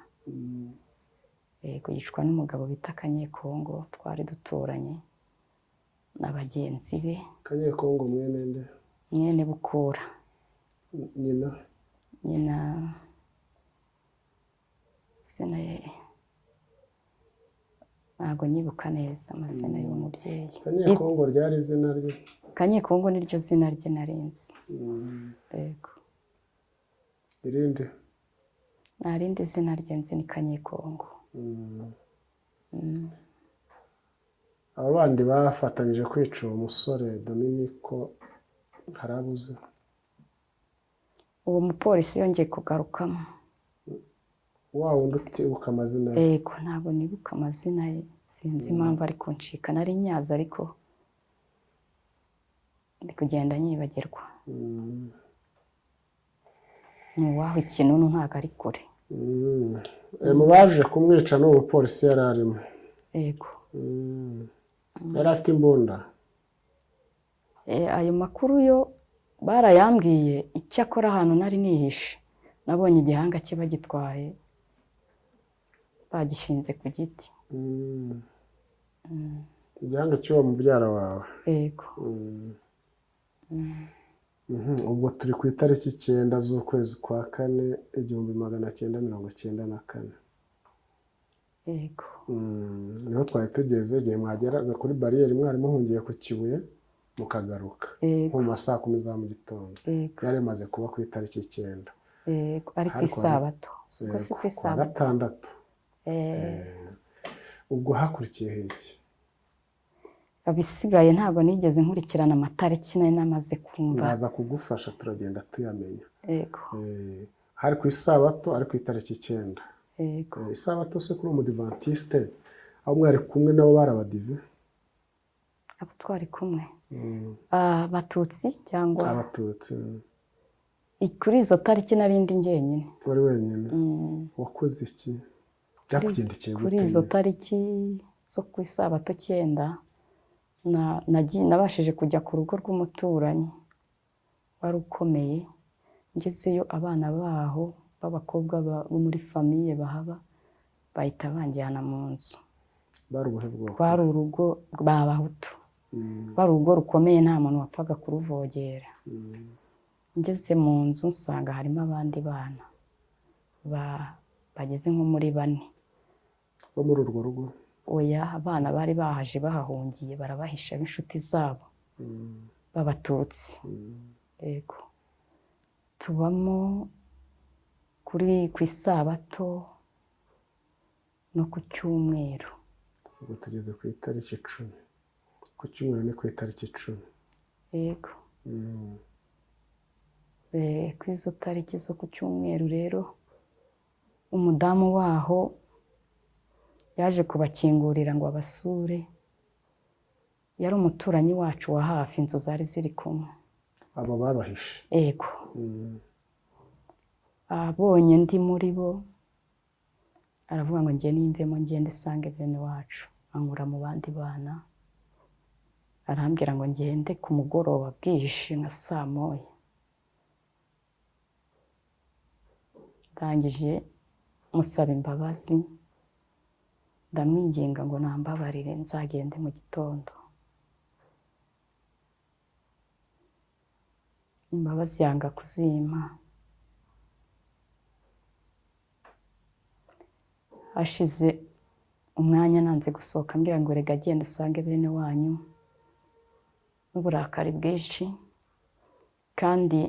Speaker 1: Yego, yicwa n'umugabo bita Kanyekongo, twari duturanye na bagenzi be.
Speaker 2: Kanyekongo mwene nde?
Speaker 1: Mwene Bukura. Nyina sina ye, ntabwo nyibuka neza amazina y'uwo mubyeyi.
Speaker 2: Kanyekongo ryari izina rye?
Speaker 1: Kanyekongo niryo zina rye narinzi. Yego.
Speaker 2: Irindi?
Speaker 1: Nta rindi zina rye nzi, ni Kanyekongo.
Speaker 2: aba bandi bafatanyije kwica uwo musore Dominico harabuze.
Speaker 1: uwo mupolisi yongeye kugarukamo.
Speaker 2: Wa wundi utibuka amazina ye?
Speaker 1: Yego, ntabwo nibuka amazina ye, sinzi impamvu ari kuncika, nari nyaza ariko ndi kugenda nyibagirwa. Ni uwaho Ikinunu, ntabwo ari kure.
Speaker 2: Mu baje kumwica n'uwo mupolisi yari arimo?
Speaker 1: Yego.
Speaker 2: Yari afite imbunda?
Speaker 1: Ayo makuru yo barayambwiye, icyakora ahantu nari nihishe nabonye igihanga cye bagitwaye bagishinze ku giti.
Speaker 2: Igihanga cy'uwo mubyara wawe?
Speaker 1: Yego.
Speaker 2: Ubwo turi ku itariki 9 z'ukwezi kwa 4 1994.
Speaker 1: Yego.
Speaker 2: Niho twari tugeze igihe mwageraga kuri bariyeri, mwari muhungiye ku Kibuye mukagaruka nko mu masaa 10 za mu gitondo. Yari imaze kuba ku itariki 9.
Speaker 1: Yego, ari ku isabato. Ubwo si ku isabato.
Speaker 2: Gatandatu. Ubwo hakurikiye iki?
Speaker 1: Abisigaye ntabwo nigeze nkurikirana amatariki nari namaze kumva.
Speaker 2: Naza kugufasha turagenda tuyamenya.
Speaker 1: Yego.
Speaker 2: Hari ku isabato, ari ku itariki 9.
Speaker 1: Yego.
Speaker 2: Isabato se kuri umudivantiste aho mwari kumwe nabo barabadive?
Speaker 1: Abo twari kumwe Abatutsi cyangwa
Speaker 2: Abatutsi.
Speaker 1: Kuri izo tariki narindi njyenyine.
Speaker 2: Wari wenyine? Wakoze iki? Byakugendekeye gute?
Speaker 1: Kuri izo tariki zo ku isabato 9 nabashije kujya ku rugo rw'umuturanyi wari ukomeye. Ngezeyo abana baho b'abakobwa bo muri famiye bahaba bahita banjyana mu nzu.
Speaker 2: Bari ubuhe bwoko?
Speaker 1: Bari urugo rw'Abahutu. Bari urugo rukomeye, nta muntu wapfaga kuruvogera. Ngeze mu nzu nsanga harimo abandi bana bageze nko muri 4.
Speaker 2: Bo muri urwo rugo?
Speaker 1: Oya, abana bari bahaje bahahungiye barabahisha b'inshuti zabo b'Abatutsi. Yego. Tubamo ku isabato no ku cyumweru.
Speaker 2: Ubwo tugeze ku itariki 10. Ku cyumweru ni ku itariki 10.
Speaker 1: Yego. Ku izo tariki zo ku cyumweru rero umudamu waho yaje kubakingurira ngo abasure. Yari umuturanyi wacu wa hafi, inzu zari ziri kumwe.
Speaker 2: Abo babahishe?
Speaker 1: Yego. Abonye ndi muri bo aravuga ngo njye nimvemo ngende sange bene wacu. Ankura mu bandi bana arambwira ngo ngende ku mugoroba bwije nka 9:00. Ndangije musaba imbabazi, ndamwinginga ngo nambabarire nzagende mu gitondo. Imbabazi yanga kuzimpa. Hashize umwanya nanze gusohoka, mbwira ngo rega genda usange bene wanyu, n'uburakari bwinshi, kandi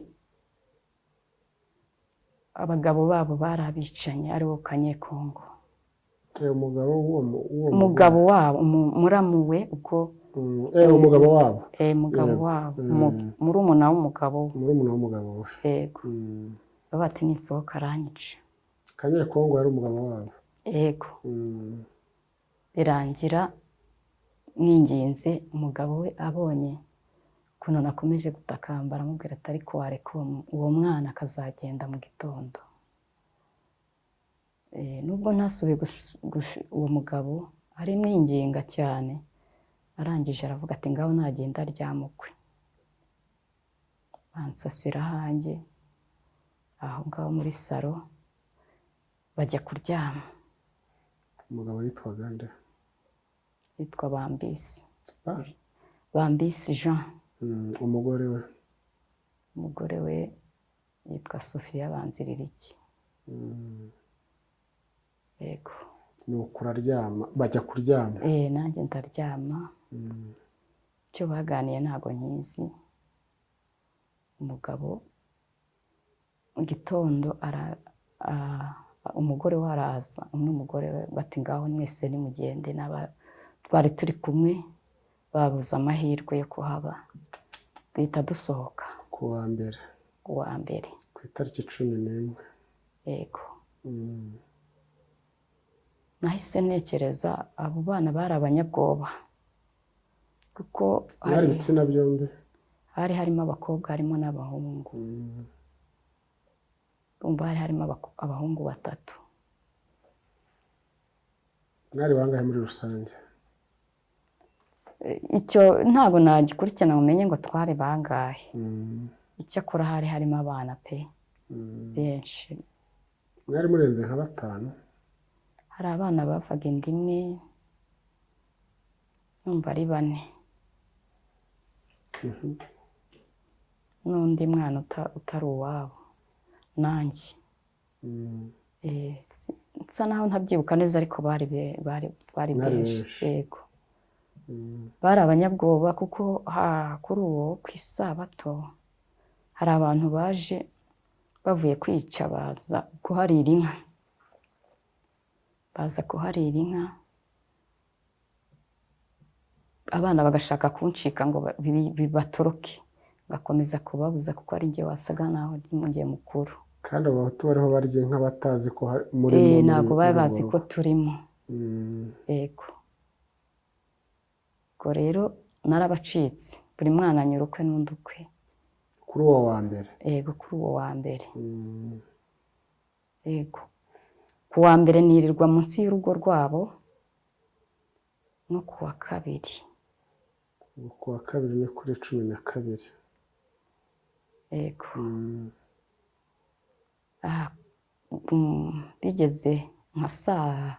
Speaker 1: abagabo babo barabicanye ariwo Kanyekongo. Umugabo wabo muramuwe uko
Speaker 2: umugabo wabo?
Speaker 1: Umugabo wabo, murumuna w'umugabo we.
Speaker 2: Murumuna w'umugabo we?
Speaker 1: Yego. Bati ninsohoka aranyica.
Speaker 2: Kanyekongo yari umugabo wabo?
Speaker 1: Yego. Birangira mwinginze, umugabo we abonye ukuntu nakomeje gutakamba aramubwira ati ariko wareka uwo mwana akazagenda mu gitondo. Nubwo ntasubiye uwo mugabo ari mwinginga cyane, arangije aravuga ati ngaho nagenda aryamukwe. Bansasira hanjye aho ngaho muri salo bajya kuryama.
Speaker 2: Umugabo yitwaga nde?
Speaker 1: Yitwa Bambisi Jean.
Speaker 2: Umugore we?
Speaker 1: Umugore we yitwa Sophia Banziririki. Yego.
Speaker 2: Nuko uraryama, bajya kuryama?
Speaker 1: Nanjye ndaryama. Icyo baganiye ntabwo nkizi. Umugabo mu gitondo umugore we araza n'umugore we bati ngaho mwese nimugende twari turi kumwe babuze amahirwe yo kuhaba duhita dusohoka
Speaker 2: ku wa mbere
Speaker 1: ku
Speaker 2: itariki 11.
Speaker 1: yego nahise ntekereza abo bana bari abanyabwoba kuko
Speaker 2: hari ibitsina byombi,
Speaker 1: hari harimo abakobwa harimo n'abahungu. Umva hari harimo abahungu 3.
Speaker 2: mwari bangahe muri rusange?
Speaker 1: Icyo ntabwo nagikurikirana umenye ngo twari bangahe. Icyakora hari harimo abana pe benshi.
Speaker 2: mwari murenze nka 5?
Speaker 1: Hari abana bavaga inda imwe numva ari 4. N'undi mwana utari uwabo nanjye. Nsa naho ntabyibuka neza ariko bari benshi. Yego. Bari abanyabwoba kuko kuri uwo ku isabato hari abantu baje bavuye kwica baza kuharira inka. Abana bagashaka kuncika ngo bibatoroke, bakomeza kubabuza kuko ari njye wasaga naho ngiye mukuru.
Speaker 2: kandi abahutu bariho barya inka batazi ko muri
Speaker 1: ntabwo bari bazi ko turimo. Yego. Ubwo rero narabacitse buri mwana anyura ukwe n'undi ukwe.
Speaker 2: Kuri uwo wa mbere?
Speaker 1: Yego, kuri uwo wa mbere. Yego. Ku wa mbere nirirwa munsi y'urugo rwabo no ku wa kabiri.
Speaker 2: Ku wa kabiri ni kuri 12.
Speaker 1: Yego. Bigeze nka saa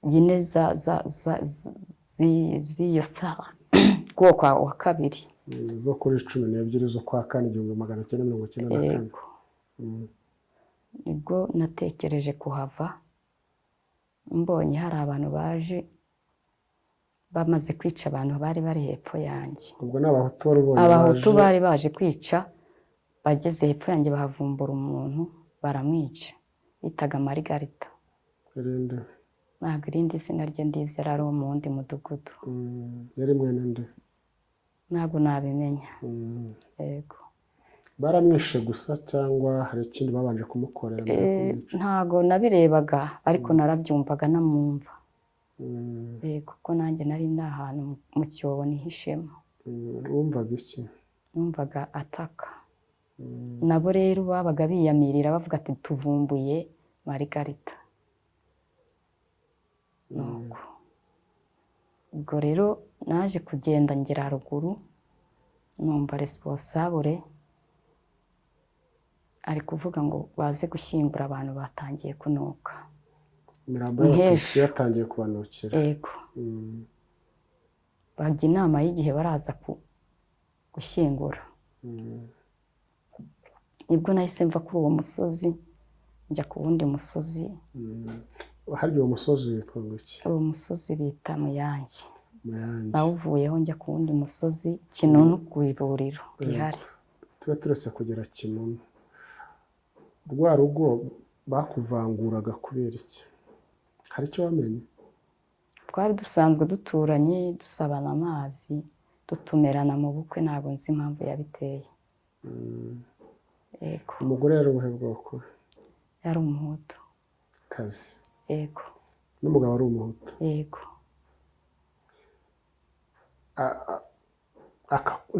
Speaker 1: 4 z'iyo saa kuwa wa kabiri.
Speaker 2: Zo kuri 12 z'ukwa kane 1994.
Speaker 1: Yego. Nibwo natekereje kuhava mbonye hari abantu baje bamaze kwica abantu bari hepfo yanjye.
Speaker 2: Ubwo n'abahutu barubonye
Speaker 1: abahutu bari baje kwica, bageze hepfo yanjye bahavumbura umuntu baramwica bitaga Margarita.
Speaker 2: Irinde?
Speaker 1: Ntabwo irindi zina rye ndizi, yari wo mu wundi mudugudu.
Speaker 2: Yari mwene nde?
Speaker 1: Ntabwo nabimenya. Yego.
Speaker 2: Baramwishe gusa cyangwa hari ikindi babanje kumukorera?
Speaker 1: Ntabwo nabirebaga ariko narabyumvaga namwumva. Yego, kuko nanjye nari ahantu mu cyobo nihishemo.
Speaker 2: Wumvaga iki?
Speaker 1: Numvaga ataka. Nabo rero babaga biyamirira bavuga ati tuvumbuye Margarita. Nuko ubwo rero naje kugenda ngera haruguru numva responsable ari kuvuga ngo baze gushyingura abantu batangiye kunuka.
Speaker 2: Imirambo y'abatutsi yatangiye kubanukira?
Speaker 1: Yego. Bajya inama y'igihe baraza gushyingura. Nibwo nahise mva kuri uwo musozi njya ku wundi musozi.
Speaker 2: Harya uwo musozi witwa iki?
Speaker 1: Uwo musozi bita Muyange.
Speaker 2: Muyange.
Speaker 1: Nawuvuyeho njya ku wundi musozi Kinunu ku ivuriro rihari.
Speaker 2: Tuba turetse kugera Kinunu. Rwa rugo bakuvanguraga kubera iki? Hari icyo wamenye?
Speaker 1: Twari dusanzwe duturanye, dusabana amazi, dutumerana mu bukwe, ntabwo nzi impamvu yabiteye. Yego.
Speaker 2: Umugore yari ubuhe bwoko?
Speaker 1: Yari umuhutu.
Speaker 2: Kazi?
Speaker 1: Yego.
Speaker 2: N'umugabo ari umuhutu?
Speaker 1: Yego.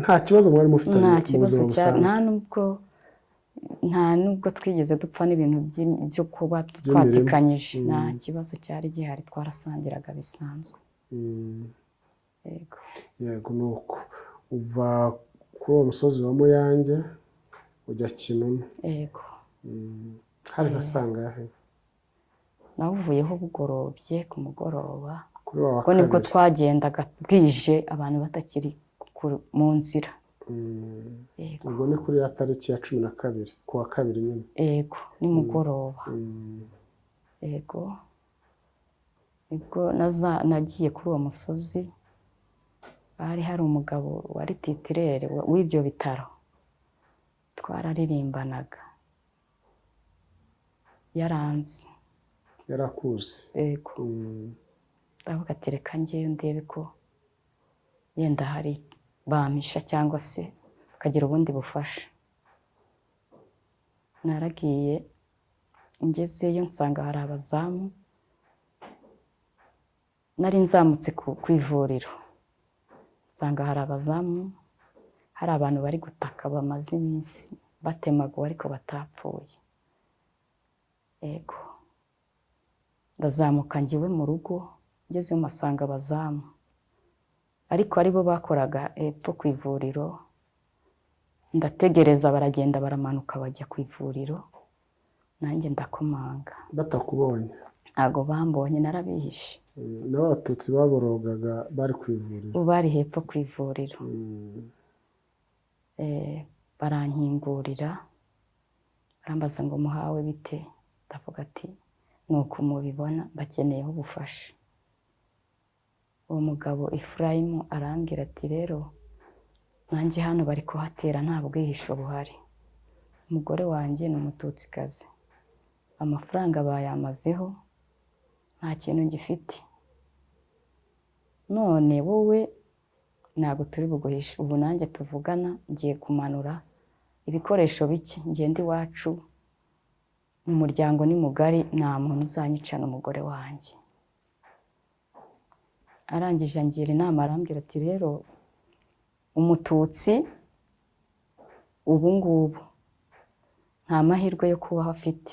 Speaker 2: Nta kibazo mwari mufitanye?
Speaker 1: Nta kibazo cyane, nta nubwo twigeze dupfa n'ibintu byo kuba twatikanyije. Nta kibazo cyari gihari, twarasangiraga bisanzwe. Yego.
Speaker 2: Yego. Nuko uva kuri uwo musozi wa Muyange ujya Kinunu?
Speaker 1: Yego.
Speaker 2: Hari nka sangahe?
Speaker 1: Nawuvuyeho bugorobye ku mugoroba.
Speaker 2: Kuri wa
Speaker 1: ubwo nibwo twagendaga bwije abantu batakiri mu nzira. Yego.
Speaker 2: Ubwo ni kuri ya tariki ya 12 ku wa kabiri nyine?
Speaker 1: Yego, nimugoroba. Yego. Nibwo nagiye kuri uwo musozi, hari umugabo wari titirere w'ibyo bitaro, twararirimbanaga. yaranze.
Speaker 2: yarakuzi.
Speaker 1: Yego. Ndavuga ati reka njyeyo ndebe ko yenda hari bampisha cyangwa se bakagira ubundi bufasha. Naragiye ngezeyo nsanga hari abazamu, nari nzamutse ku ivuriro nsanga hari abazamu, hari abantu bari gutaka bamaze iminsi batemaguwe ariko batapfuye. Yego. Ndazamuka njyewe mu rugo, ngezeyo mpasanga abazamu ariko aribo bakoraga hepfo ku ivuriro. Ndategereza baragenda baramanuka bajya ku ivuriro, nanjye ndakomanga.
Speaker 2: Batakubonye?
Speaker 1: Ntabwo bambonye, narabihishe.
Speaker 2: Nabo abatutsi baborogaga bari ku ivuriro?
Speaker 1: Bari hepfo ku ivuriro. Barankingurira barambaza ngo muhawe bite? Ndavuga ati nuko mubibona bakeneyeho ubufasha. Uwo mugabo Efurayimu arambwira ati rero nanjye hano bari kuhatera nta bwihisho buhari. Umugore wanjye ni umututsikazi, amafaranga bayamazeho, nta kintu ngifite. None wowe ntabwo turi buguhishe, ubu nanjye tuvugana ngiye kumanura ibikoresho bike ngende iwacu, mu muryango ni mugari, nta muntu uzanyicana umugore wanjye. Arangije angira inama arambwira ati rero umututsi ubu ngubu nta mahirwe yo kubaho afite.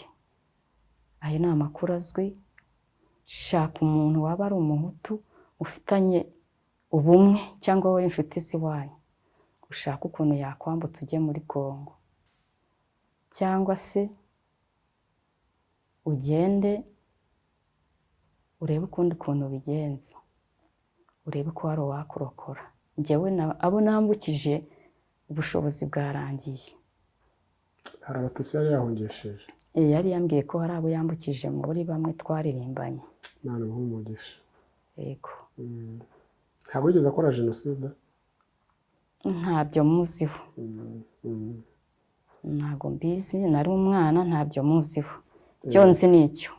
Speaker 1: Ayo ni amakuru azwi. Shaka umuntu waba ari umuhutu ufitanye ubumwe cyangwa wowe inshuti z'iwanyu, ushaka ukuntu yakwambutsa ujye muri Kongo, cyangwa se ugende urebe ukundi kuntu bigenza, urebe ko hari uwakurokora. Njyewe abo nambukije ubushobozi bwarangiye.
Speaker 2: Hari abatutsi yari yahungesheje?
Speaker 1: Yari yambwiye ko hari abo yambukije muri bamwe twaririmbanye.
Speaker 2: None nk'umugisha.
Speaker 1: Yego.
Speaker 2: Ntabwo yigeze akora jenoside?
Speaker 1: Ntabyo muziho. Ntabwo mbizi, nari umwana, ntabyo muziho. Icyo nzi ni icyo.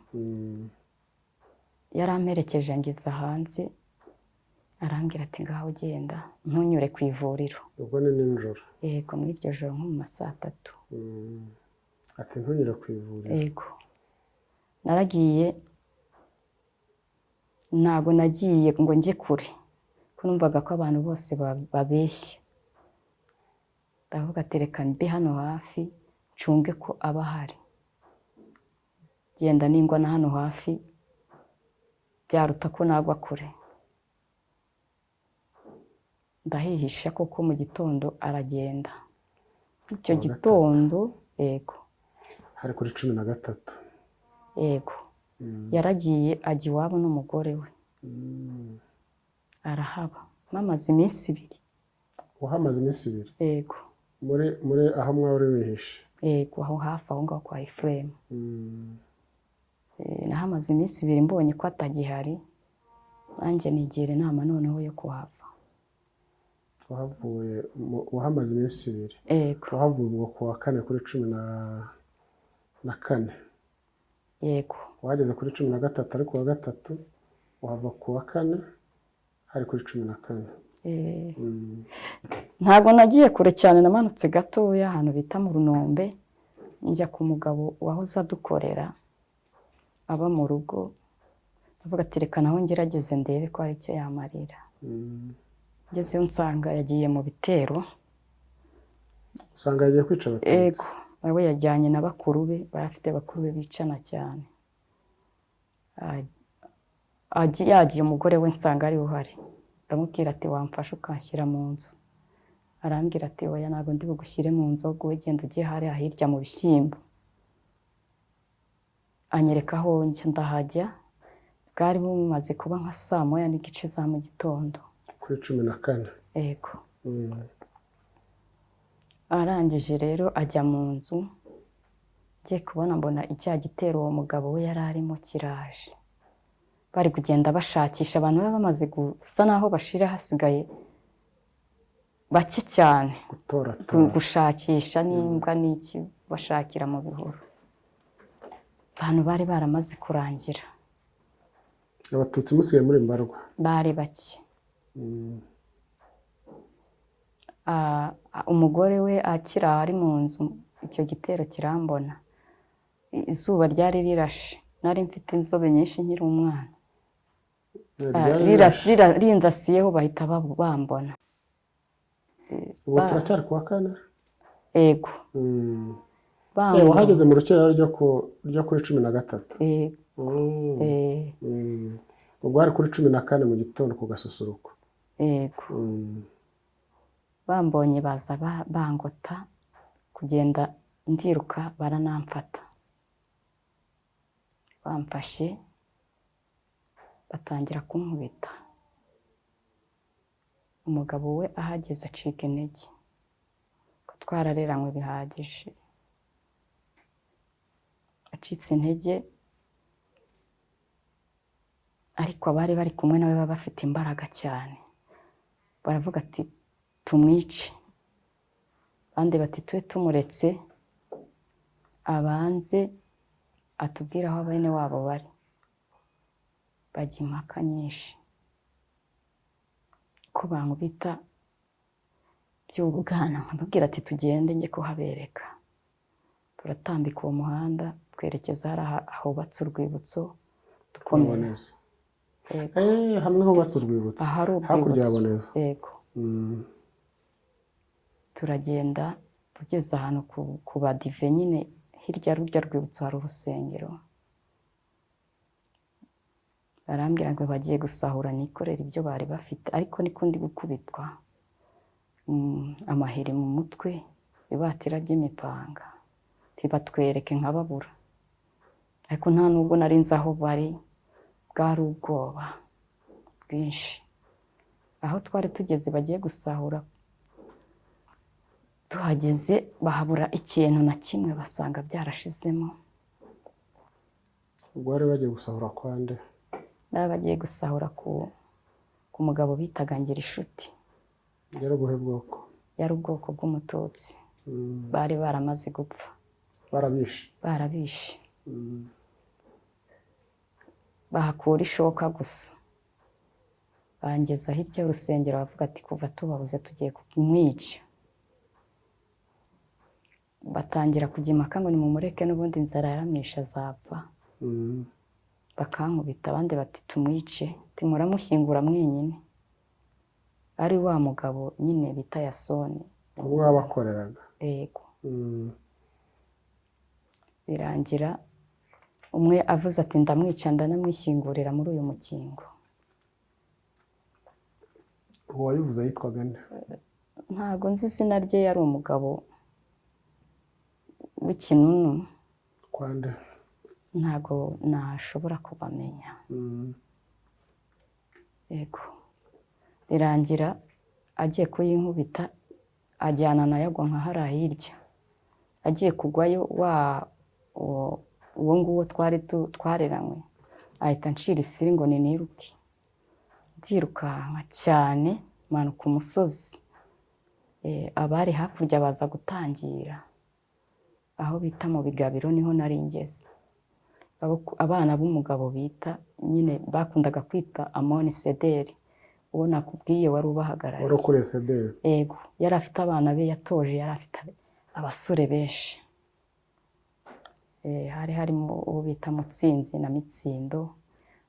Speaker 1: Yaramperekeje ngeza hanze, arambwira ati ngaho ugenda ntunyure ku ivuriro.
Speaker 2: Ubwo ni nijoro?
Speaker 1: Yego, muri iryo joro nko mu ma saa 3.
Speaker 2: Ati ntunyure ku ivuriro?
Speaker 1: Yego. Naragiye, ntabwo nagiye ngo njye kure, ko numvaga ko abantu bose babeshya. Ndavuga ati reka mbe hano hafi ncunge ko aba ahari. Genda ningwa na hano hafi byaruta ko nagwa kure. Ndahihisha koko mu gitondo aragenda. Icyo gitondo, yego.
Speaker 2: Hari kuri 13?
Speaker 1: Yego. Yaragiye ajya iwabo n'umugore we. Arahaba. Mamaze iminsi 2.
Speaker 2: Uhamaze iminsi 2?
Speaker 1: Yego.
Speaker 2: Muri aho mwari wihishe?
Speaker 1: Yego, aho hafi aho ngaho kwa Efurayimu. Nahamaze iminsi 2 mbonye ko atagihari, nanjye nigira inama noneho yo kuhava.
Speaker 2: Wahavuye wahamaze iminsi 2?
Speaker 1: Yego.
Speaker 2: Wahavuye ubwo kuwa 4 kuri 14?
Speaker 1: Yego.
Speaker 2: Wageze kuri 13 ariko wa gatatu wahava kuwa 4 hari kuri 14?
Speaker 1: Ntabwo nagiye kure cyane, namanutse gatoya ahantu bita mu Runombe, njya ku mugabo wahoze adukorera aba mu rugo. Ndavuga ati reka naho ngerageze ndebe ko hari icyo yamarira. Ngezeyo nsanga yagiye mu bitero.
Speaker 2: Usanga yagiye kwica abatutsi?
Speaker 1: Yego, nawe yajyanye na bakuru be, barafite bakuru be bicana cyane. Yagiye umugore we nsanga ari uhari. Ndamubwira ati wamfasha ukanshyira mu nzu. Arambwira ati oya ntabwo ndi bugushyire mu nzu, ahubwo wowe genda ujye hariya hirya mu bishyimbo. Anyereka aho njya, ndahajya. Bwari bumaze kuba nka saa 1:15 za mu gitondo.
Speaker 2: Kuri 14?
Speaker 1: Yego. Arangije rero ajya mu nzu, ngiye kubona mbona icya gitero uwo mugabo we yari arimo kiraje. Bari kugenda bashakisha, abantu baba bamaze gusa naho bashira, hasigaye bake cyane. Gushakisha n'imbwa n'iki bashakira mu bihuru. abantu bari baramaze kurangira,
Speaker 2: abatutsi musigaye muri Mbarwa.
Speaker 1: bari bake.
Speaker 2: Mm.
Speaker 1: Umugore we akiri aho ari mu nzu, icyo gitero kirambona, izuba ryari rirashe, nari mfite inzobe nyinshi nkiri umwana, rindasiyeho bahita bambona.
Speaker 2: ubu turacyari kuwa kane.
Speaker 1: Yego.
Speaker 2: wahageze mu rukerera ryo kuri 13. ubwo hari kuri 14 mu gitondo ku gasusuruko.
Speaker 1: Yego. Bambonye baza bangota, kugenda ndiruka baranamfata, bamfashe batangira kunkubita. Umugabo we ahageze acika intege, ko twarareranywe bihagije, acitse intege, ariko abari bari kumwe nawe baba bafite imbaraga cyane, baravuga ati tumwice, abandi bati tube tumuretse abanze atubwire aho bene wabo bari. Bajya impaka nyinshi ko bankubita by'ubwana, nkababwira ati tugende njye kuhabereka. Turatambika uwo muhanda twerekeza ahubatse urwibutso dukomeye.
Speaker 2: hamwe hubatse urwibutso hakurya ya Boneza.
Speaker 1: Yego. Turagenda tugeze ahantu ku badive nyine, hirya y'urujya rwibutso hari urusengero. Barambwira ngo bagiye gusahura nikorera ibyo bari bafite, ariko niko ndi gukubitwa amahiri mu mutwe, ibatira ry'imipanga, tibatwereke nkababura, ariko nta nubwo nari nzi aho bari, bwari ubwoba bwinshi. Aho twari tugeze bagiye gusahura, tuhageze bahabura ikintu na kimwe, basanga byarashizemo.
Speaker 2: ubwo bari bagiye gusahura kwa nde?
Speaker 1: Bari bagiye gusahura ku mugabo bitaga Ngirinshuti.
Speaker 2: Yari ubuhe bwoko?
Speaker 1: Yari ubwoko bw'umututsi. Bari baramaze gupfa. Barabishe. Bahakura ishoka gusa, bangeza hirya y'urusengero, bavuga ati kuva tubabuze tugiye kumwica. Batangira kujya impaka ngo nimumureke n'ubundi inzara yaramwishe azapfa. Bakankubita, abandi bati tumwice, timuramushyingura mwenyine. Ari wa mugabo nyine bita Yasoni,
Speaker 2: ubwo wabakoreraga.
Speaker 1: Yego. Birangira umwe avuze ati ndamwica ndanamwishyingurira muri uyu mukingo.
Speaker 2: uwo wabivuze yitwaga nde?
Speaker 1: Ntago nzi izina rye, yari umugabo w'ikinunu.
Speaker 2: Kwa nde?
Speaker 1: Ntago nashobora kubamenya. Yego. Birangira agiye kuyinkubita, ajyana nayo agwa nka hariya hirya. Agiye kugwayo uwo nguwo twareranywe ahita nshira isiri ngo niruke. Ndirukanka cyane manuka umusozi. Abari hakurya baza gutangira, aho bita mu Bigabiro niho nari ngeze. Abana b'umugabo bita nyine bakundaga kwita Amoni Sederi, uwo nakubwiye wari ubahagarariye.
Speaker 2: Wari ukuriye Sederi?
Speaker 1: Yego. Yari afite abana be yatoje, yari afite abasore benshi. Hari harimo uwo bita Mutsinzi na Mitsindo,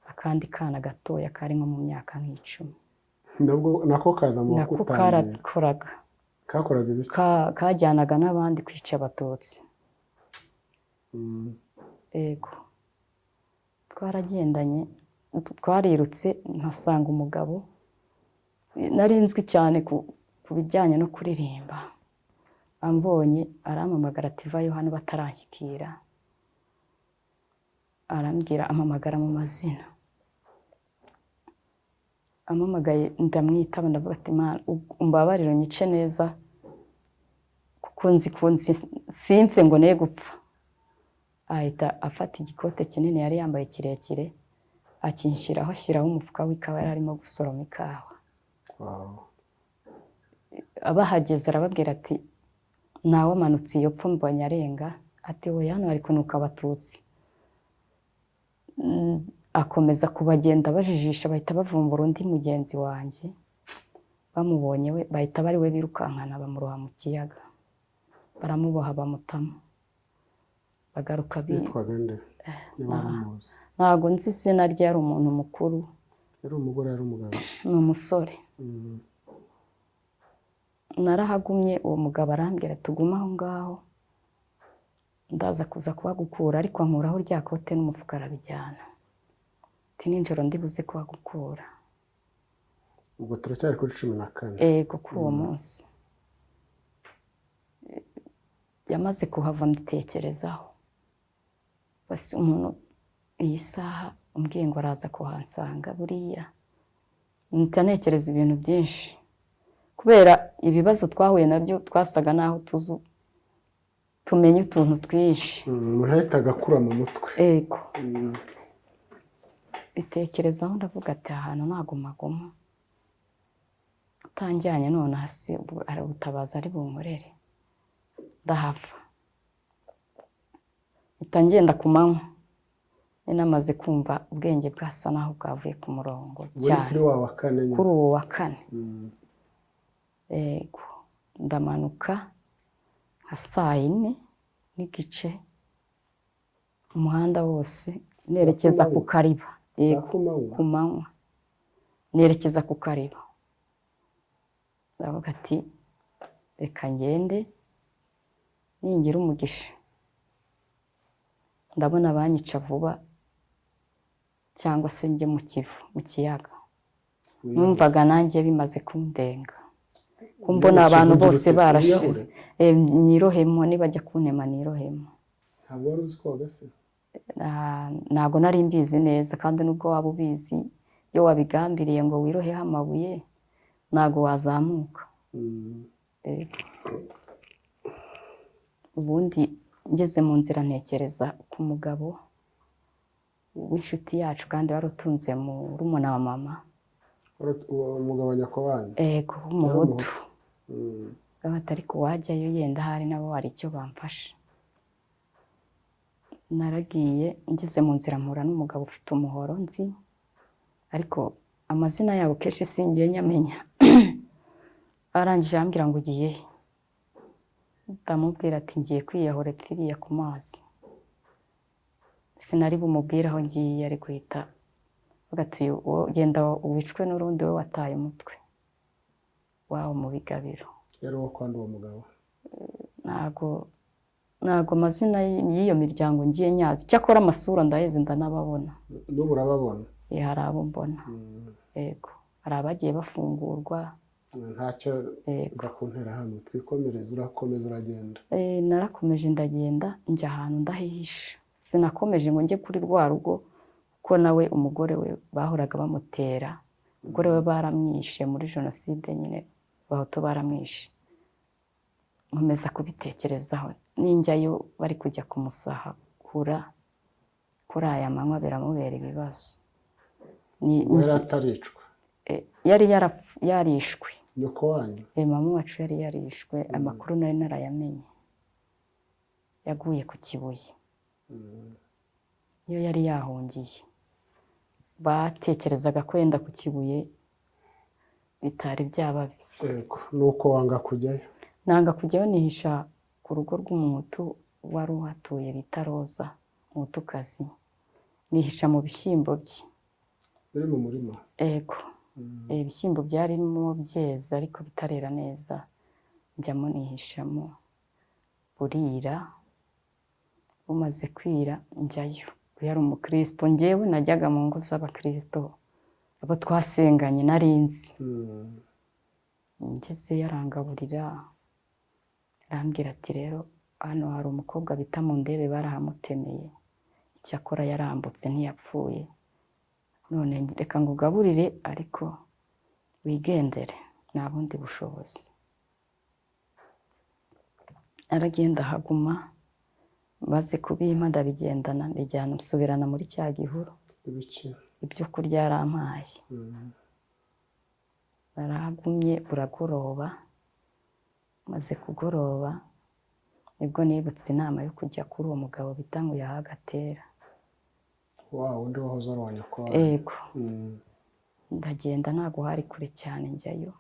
Speaker 1: akandi kana gatoya kari nko mu myaka nk'icumi.
Speaker 2: Nako kaza mu gutangira?
Speaker 1: Nako karakoraga.
Speaker 2: Kakoraga ibiki?
Speaker 1: Kajyanaga n'abandi kwica abatutsi. Yego. Twaragendanye, twarirutse, nkasanga umugabo nari nzwi cyane ku bijyanye no kuririmba. Ambonye arampamagara ati vayo hano bataranshyikira. Arambwira ampamagara mu mazina. Ampamagaye ndamwitaba, ndavuga ati umbabarire unyice neza, kuko nzi simfe ngo ne gupfa. Ahita afata igikote kinini yari yambaye kirekire, akinshyiraho, ashyiraho umufuka w'ikawa yari arimo gusoroma ikawa. Abahageze arababwira ati nawe amanutse iyo pfu mbonye arenga, ati wowe hano hari kunuka abatutsi. akomeza kubagenda bajijisha, bahita bavumbura undi mugenzi wanjye, bamubonye we bahita bari we birukankana bamuroha mu kiyaga, baramuboha bamutamo, bagaruka
Speaker 2: yitwaga nde niba muzi?
Speaker 1: ntabwo nzi izina rye, yari umuntu mukuru.
Speaker 2: Yari umugore yari umugabo?
Speaker 1: Ni umusore. Narahagumye, uwo mugabo arambwira tugume aho ngaho, ndaza kuza kuhagukura, ariko ankuraho rya kote n'umufuka arabijyana, ati nijoro ndibuze kuhagukura.
Speaker 2: Ubwo turacyari kuri 14?
Speaker 1: Ego, kuri uwo munsi yamaze kuhava mbitekerezaho, basi umuntu iyi saha umbwiye ngo araza kuhansanga, buriya mpita ntekereza ibintu byinshi, kubera ibibazo twahuye nabyo twasaga naho tumenye utuntu twinshi.
Speaker 2: Umuntu ahita agakura mu mutwe.
Speaker 1: Ego, bitekerezaho ndavuga ati ahantu nagumaguma, utanjyanye none hasi ari ubutabazi ari bunkorere, ndahava. Mpita ngenda ku manywa, namaze kumva ubwenge bwasa naho bwavuye ku murongo cyane.
Speaker 2: Kuri wa wa kane?
Speaker 1: Kuri uwo wa kane. Ego, ndamanuka nka 4:30, umuhanda wose nerekeza ku Kariba. Yego, ku manywa nerekeza ku Kariba. Ndavuga ati reka ngende, ningira umugisha ndabona abanyica vuba, cyangwa se njye mu Kivu, mu kiyaga. Numvaga nanjye bimaze kundenga, kumbona abantu bose barashize, nirohemo, nibajya kuntema nirohemo.
Speaker 2: Ntabwo wari uzi koga se?
Speaker 1: Ntabwo nari mbizi neza, kandi nubwo waba ubizi, iyo wabigambiriye ngo wiroheho amabuye ntabwo wazamuka. Ubundi ngeze mu nzira ntekereza ku mugabo w'inshuti yacu, kandi wari utunze murumuna wa mama.
Speaker 2: Umugabo Nyakobanya?
Speaker 1: Ego, w'umuhutu. Ariko wajyayo yenda hari nabo hari icyo bamfasha. Naragiye, ngeze mu nzira mpura n'umugabo ufite umuhoro nzi, ariko amazina yabo kenshi singiye nyamenya. Arangije ambwira ngo ugiye he? Ndamubwira ati ngiye kwiyahura epfiriya ku mazi. Sinari bumubwire aho ngiye, ari guhita ati genda wicwe n'urundi we wataye umutwe wawo mu bigabiro.
Speaker 2: Yari uwo kwandi uwo mugabo?
Speaker 1: Ntago amazina y'iyo miryango ngiye nyazi, cyakora amasura ndaheze ndanababona.
Speaker 2: N'ubu urababona?
Speaker 1: Hari abo mbona. Yego, hari abagiye bafungurwa.
Speaker 2: Ntacyo ugakuntera hano, twikomereze. Urakomeza uragenda?
Speaker 1: Narakomeje ndagenda, njya ahantu ndahihisha. Sinakomeje ngo njye kuri rwa rugo, kuko nawe umugore we bahoraga bamutera. Umugore we baramwishe muri jenoside nyine, Abahutu baramwishe. Nkomeza kubitekerezaho, ninjyayo bari kujya kumusahura kuri aya manywa biramubera ibibazo.
Speaker 2: Yari ataricwa?
Speaker 1: Yari yarishwe.
Speaker 2: Nyoko wanyu?
Speaker 1: Mama wacu yari yarishwe, amakuru nari narayamenye. Yaguye ku Kibuye. Iyo yari yahungiye, batekerezaga ko yenda ku Kibuye bitari byababi.
Speaker 2: Yego, nuko wanga kujyayo?
Speaker 1: Nanga kujyayo, nihisha ku rugo rw'umuhutu wari uhatuye bita Roza, umuhutukazi. Nihisha mu bishyimbo bye.
Speaker 2: Biri mu murima?
Speaker 1: Ego, ibishyimbo byarimo byeze ariko bitarera neza, njyamo nihishamo. Burira, bumaze kwira njyayo. Yari umukristo, njyewe najyaga mu ngo z'abakristo, abo twasenganye narinzi. Ngeze yarangaburira, arambwira ati rero hano hari umukobwa bita Mundebe barahamutemeye, icyakora yarambutse ntiyapfuye, none reka ngugaburire ariko wigendere, nta bundi bushobozi. Aragenda ahaguma, maze kubimpa ndabigendana, mbijyana nsubirana muri cya gihuru. Ibyo kurya yarampaye. Narahagumye buragoroba, maze kugoroba nibwo nibutse inama yo kujya kuri uwo mugabo bita ngo Yahagatera.
Speaker 2: wa wundi wahoze ari uwa nyakubahwa.
Speaker 1: yego ndagenda ntabwo hari kure cyane njyayo,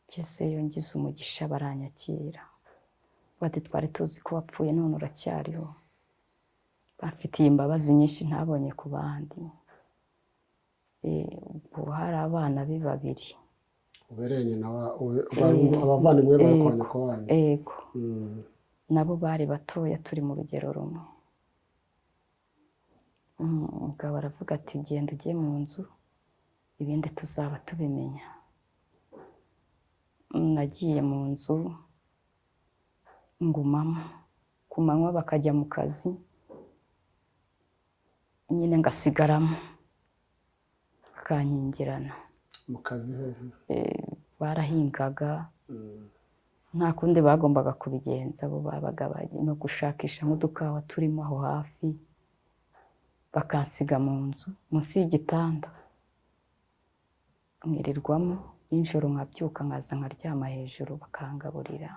Speaker 1: ngezeyo ngize umugisha baranyakira, bati twari tuzi ko wapfuye none uracyariho, bamfitiye imbabazi nyinshi ntabonye ku bandi. Ubu hari abana be babiri
Speaker 2: ubereye nyina abavandimwe bawe kwa nyakubahwa.
Speaker 1: yego nabo bari batoya turi mu rugero rumwe. Umugabo aravuga ati genda ujye mu nzu ibindi tuzaba tubimenya. Nagiye mu nzu ngumamo, ku manywa bakajya mu kazi nyine ngasigaramo bakanyingirana.
Speaker 2: Mu kazi
Speaker 1: barahingaga nta kundi bagombaga kubigenza, bo babaga bari no gushakisha nk'udukawa turimo aho hafi, bakansiga mu nzu munsi y'igitanda nkirirwamo, nijoro nkabyuka nkaza nkaryama hejuru bakangaburira.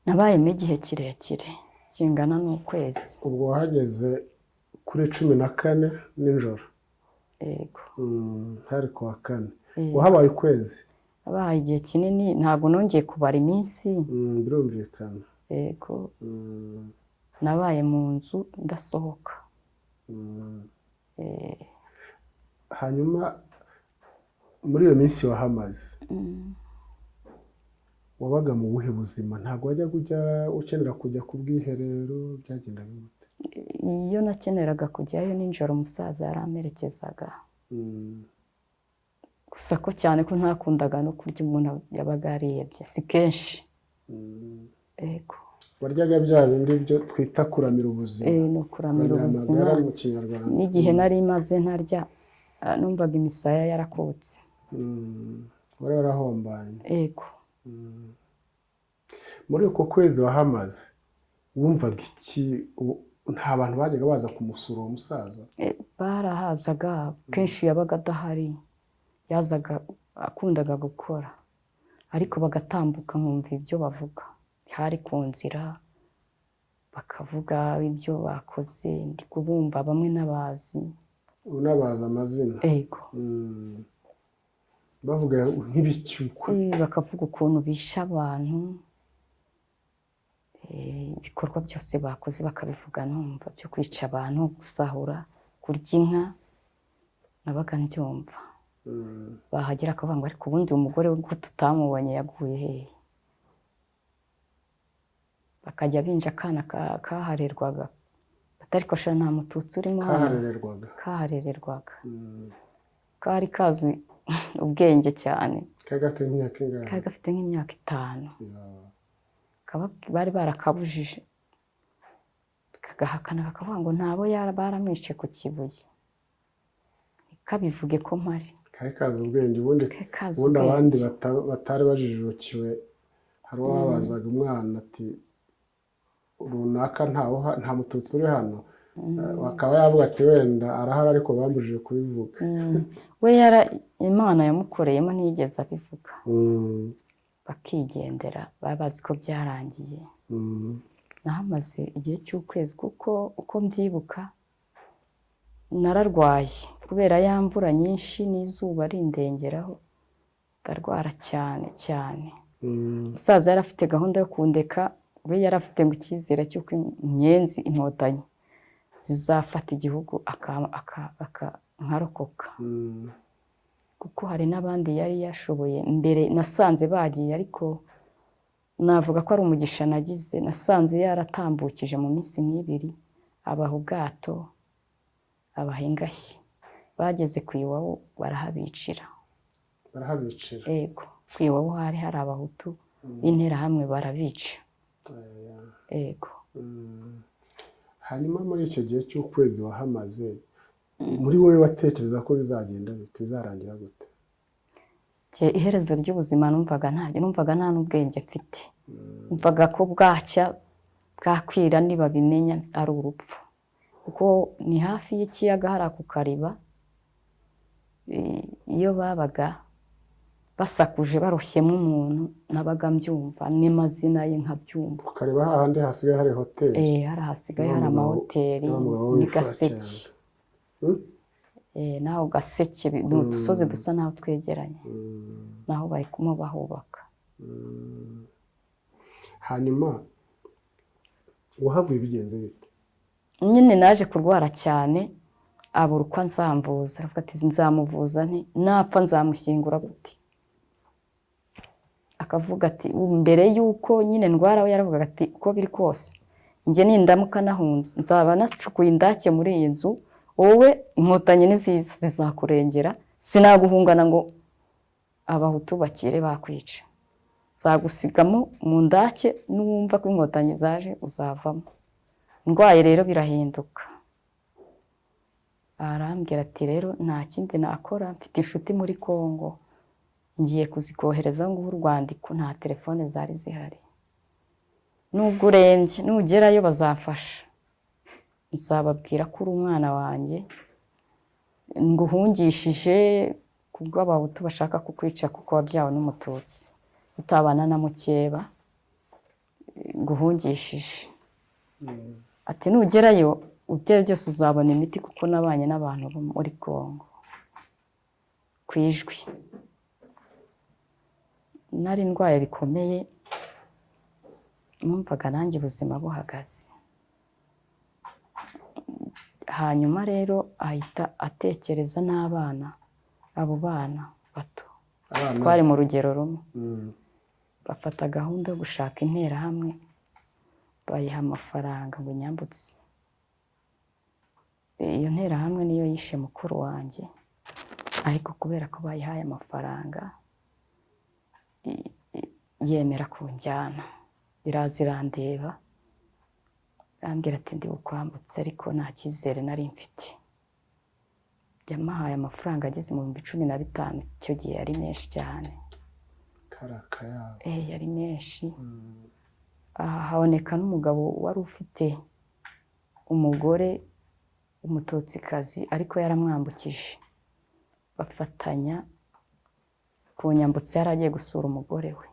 Speaker 1: Nabayemo igihe kirekire kingana n'ukwezi.
Speaker 2: Ubwo wahageze kuri 14 nijoro?
Speaker 1: Yego
Speaker 2: hari ku wa 4. Wahabaye ukwezi?
Speaker 1: Habaye igihe kinini, ntabwo nongeye kubara iminsi.
Speaker 2: Birumvikana.
Speaker 1: Yego nabaye mu nzu ndasohoka.
Speaker 2: Hanyuma muri iyo minsi wahamaze wabaga mu buhe buzima? Ntabwo wajya ukenera kujya ku bwiherero, byagenda bite?
Speaker 1: Iyo nakeneraga kujyayo nijoro umusaza yaramperekezaga, gusa ko cyane ko ntakundaga no kurya umuntu yabaga yariyebye, si kenshi. Yego
Speaker 2: waryaga bya bindi byo twita kuramira ubuzima.
Speaker 1: Ni ukuramira ubuzima.
Speaker 2: Mu Kinyarwanda
Speaker 1: n'igihe nari maze ntarya numvaga imisaya yarakutse.
Speaker 2: wari warahombanye.
Speaker 1: Yego
Speaker 2: muri uko kwezi wahamaze wumvaga iki? Nta bantu bajyaga baza kumusura uwo musaza?
Speaker 1: barahazaga kenshi, yabaga adahari, yazaga akundaga gukora ariko bagatambuka nkumva ibyo bavuga, hari ku nzira bakavuga ibyo bakoze, ndi kubumva bamwe n'abazi.
Speaker 2: Unabaza amazina?
Speaker 1: Yego
Speaker 2: bavuga nk'ibicyuko?
Speaker 1: bakavuga ukuntu bishe abantu, ibikorwa byose bakoze bakabivuga numva, byo kwica abantu, gusahura, kurya inka, nabaga mbyumva. Bahagera akavuga ngo ariko ubundi umugore we ko tutamubonye yaguye hehe? Bakajya binja akana kaharerwaga, ariko sha nta mututsi urimo. Kaharererwaga kari kazi ubwenge cyane,
Speaker 2: kari gafite nk'imyaka ingahe?
Speaker 1: kari gafite nk'imyaka 5. Bari barakabujije, kagahakana kakavuga ngo ntabo baramwishe ku kibuye, kabivuge ko mpari.
Speaker 2: Kari kazi ubwenge. Ubundi abandi batari bajijukiwe, hari uwabazaga umwana ati runaka nta mututsi uri hano, akaba yavuga ati wenda arahari ariko bambujije kubivuga.
Speaker 1: We Imana yamukoreyemo ntiyigeze abivuga, bakigendera, babazi ko byarangiye. Nahamaze igihe cy'ukwezi, kuko uko mbyibuka nararwaye kubera ya mvura nyinshi n'izuba rindengeraho, ndarwara cyane cyane. Umusaza yari afite gahunda yo kundeka, we yari afite ngo icyizere cy'uko inyenzi, inkotanyi zizafata igihugu nkarokoka, kuko hari n'abandi yari yashoboye mbere nasanze bagiye, ariko navuga ko ari umugisha nagize. Nasanze yaratambukije mu minsi nk'ibiri, abaha ubwato, abaha ingashyi, bageze ku Iwawa barahabicira. Yego ku Iwawa hari abahutu b'interahamwe, barabica. Yego
Speaker 2: hanyuma muri icyo gihe cy'ukwezi wahamaze, muri wowe watekereza ko bizagenda bite, bizarangira gute?
Speaker 1: Iherezo ry'ubuzima numvaga nta n'ubwenge mfite. Numvaga ko bwacya bwakwira nibabimenya ari urupfu, kuko ni hafi y'ikiyaga, hari ako kariba. Iyo basakuje baroshyemo umuntu nabaga mbyumva n'amazina ye nkabyumva.
Speaker 2: ukareba hahandi hasigaye hari hoteli.
Speaker 1: Hari hasigaye hari amahoteli ni Gaseke. Naho Gaseke ni udusozi dusa naho twegeranye, naho bari kumwe bahubaka.
Speaker 2: Hanyuma wahavuye bigenze bite?
Speaker 1: Nyine naje kurwara cyane, abura uko nzamvuza, aravuga ati nzamuvuza nti, napfa nzamushyingura gute? Akavuga ati mbere y'uko nyine ndwara, we yaravugaga ati uko biri kose njye nindamuka nahunze nzaba nacukuye indake muri iyi nzu, wowe inkotanyi n'iziza zizakurengera, sinaguhungana ngo abahutu bakire bakwica, zagusigamo mu ndake, n'uwumva ko inkotanyi zaje uzavamo. Ndwaye rero birahinduka, arambwira ati rero nta kindi nakora, mfite inshuti muri Kongo, ngiye kuzikohereza ngo urwandiko, nta telefone zari zihari, nubwo urembye nugerayo bazafasha, nzababwira ko uri umwana wanjye nguhungishije kubwo abahutu bashaka kukwica kuko wabyawe n'umututsi utabana na mukeba, nguhungishije. Ati nugerayo utera byose uzabona imiti kuko nabanye n'abantu bo muri Kongo. Ku Ijwi nari ndwaye bikomeye, numvaga nanjye ubuzima buhagaze. Hanyuma rero ahita atekereza n'abana, abo bana bato twari mu rugero rumwe, bafata gahunda yo gushaka interahamwe, bayiha amafaranga ngo nyambutse. Iyo nterahamwe niyo yishe mukuru wanjye, ariko kubera ko bayihaye amafaranga yemera kunjyana, iraza irandeba, arambwira ati ndi bukwambutse, ariko nta cyizere nari mfite. Yamuhaye amafaranga ageze mu 15,000, icyo gihe yari menshi cyane. Yari menshi. Haboneka n'umugabo wari ufite umugore w'umututsikazi, ariko yaramwambukije, bafatanya kunyambutsa, yari agiye gusura umugore we.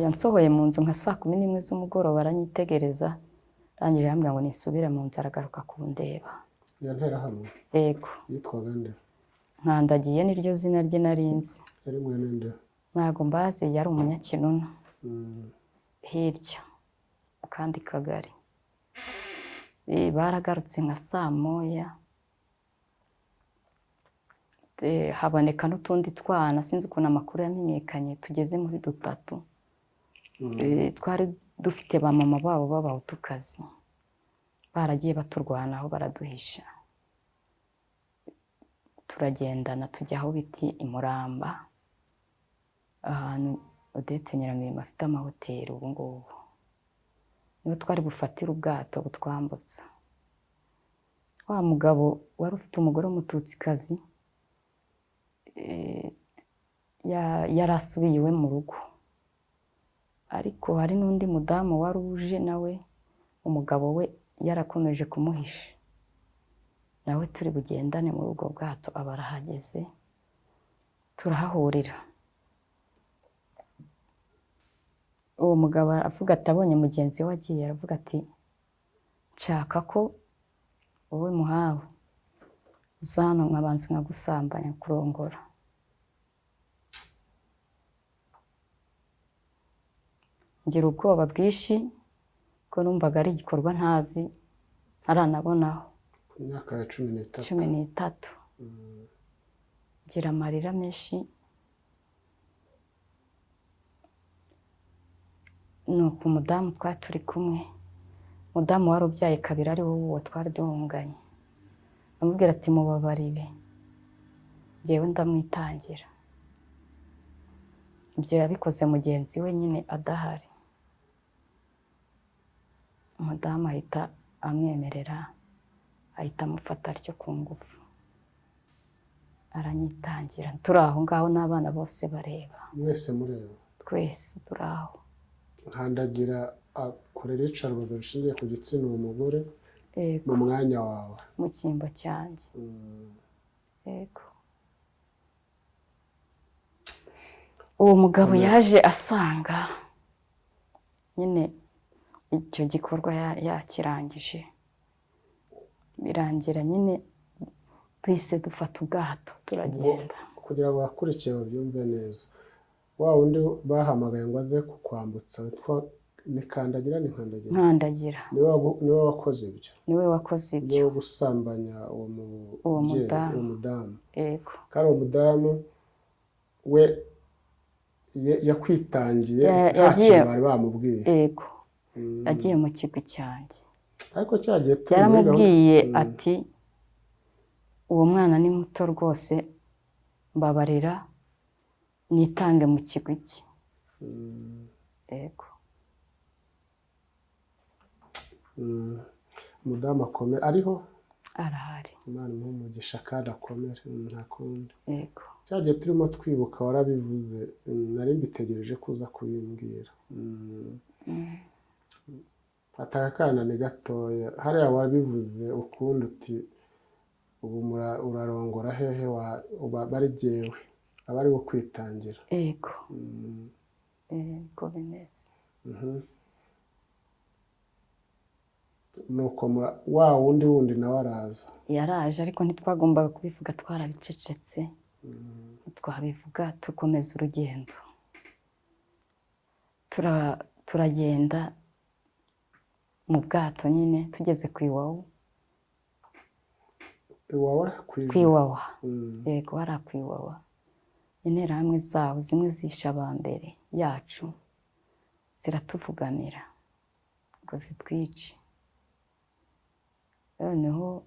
Speaker 1: Yansohoye mu nzu nka 11 z'umugoroba, aranyitegereza, arangije arambwira ngo nisubire mu nzu, aragaruka kundeba.
Speaker 2: Iyo nterahamwe?
Speaker 1: Yego.
Speaker 2: Yitwaga nde? Nkandagiye
Speaker 1: niryo zina rye narinzi.
Speaker 2: Yari mwene nde?
Speaker 1: Ntago mbazi, yari umunyakinunu. Hirya mu kandi kagari. Baragarutse nka 9:00. Haboneka n'utundi twana, sinzi ukuntu amakuru yamenyekanye, tugeze muri 3. Twari dufite ba mama babo b'abahutukazi, baragiye baturwanaho baraduhisha. Turagendana tujya aho biti Imuramba, ahantu Odette Nyiramirimo afite amahoteli ubu ngubu. Niho twari bufatira ubwato butwambutsa. Wa mugabo wari ufite umugore w'umututsikazi yarasubiye iwe mu rugo, ariko hari n'undi mudamu wari uje nawe, umugabo we yarakomeje kumuhisha, nawe turi bugendane muri ubwo bwato, abarahageze turahahurira. Uwo mugabo avuga ati abonye mugenzi we agiye, aravuga ati nshaka ko wowe muhawe uzano nkabanza nkagusambanya kurongora. Ngira ubwoba bwinshi ko numvaga ari igikorwa ntazi ntaranabonaho.
Speaker 2: Imyaka ya 13.
Speaker 1: 13. Ngira amarira menshi. Nuko umudamu twari turi kumwe, umudamu wari ubyaye kabiri, ari wowe uwo twari duhunganye, amubwira ati mubabarire, njyewe ndamwitangira. Ibyo yabikoze mugenzi we nyine adahari. Umudamu ahita amwemerera, ahita amufata atyo ku ngufu, aranyitangira. Turi aho ngaho n'abana bose bareba.
Speaker 2: Mwese mureba?
Speaker 1: Twese turi aho.
Speaker 2: Nkandagira akorera iyicarubozo rishingiye ku gitsina uwo mugore mu mwanya wawe?
Speaker 1: Mu cyimbo cyanjye. Yego. uwo mugabo yaje asanga nyine icyo gikorwa yakirangije, birangira nyine twese dufata ubwato turagenda.
Speaker 2: Kugira ngo abakurikiye babyumve neza, wa wundi bahamagaye ngo aze kukwambutsa witwa ni Kandagira, ni Nkandagira?
Speaker 1: Nkandagira.
Speaker 2: Niwe wakoze ibyo?
Speaker 1: Niwe wakoze ibyo.
Speaker 2: Niwe gusambanya uwo mudamu.
Speaker 1: Yego.
Speaker 2: Kandi uwo mudamu we yakwitangiye nta kintu bari bamubwiye.
Speaker 1: Yego. Yagiye mu kigo cyanjye.
Speaker 2: Ariko cyagiye
Speaker 1: yaramubwiye ati uwo mwana ni muto rwose, mbabarira nitange mu kigo cye. Yego.
Speaker 2: Umudamu akomeye ariho?
Speaker 1: Arahari.
Speaker 2: Imana imuhe umugisha kandi akomere, nta kundi.
Speaker 1: Yego.
Speaker 2: Cyagiye turimo twibuka warabivuze, nari mbitegereje kuza kubimbwira. Ataka kana ni gatoya, hariya wabivuze ukundi uti ubu urarongora hehe bari jyewe abari wo kwitangira.
Speaker 1: Yego. Yego bimeze.
Speaker 2: Nuko wa wundi nawe araza.
Speaker 1: Yaraje ariko ntitwagombaga kubivuga, twarabicecetse. Twabivuga tukomeza urugendo. Turagenda mu bwato nyine tugeze ku Iwawa.
Speaker 2: Iwawa?
Speaker 1: Ku Iwawa. Yego, hari ku Iwawa. Interahamwe zabo zimwe zishe abambere yacu ziratuvuganira ngo zitwice. Noneho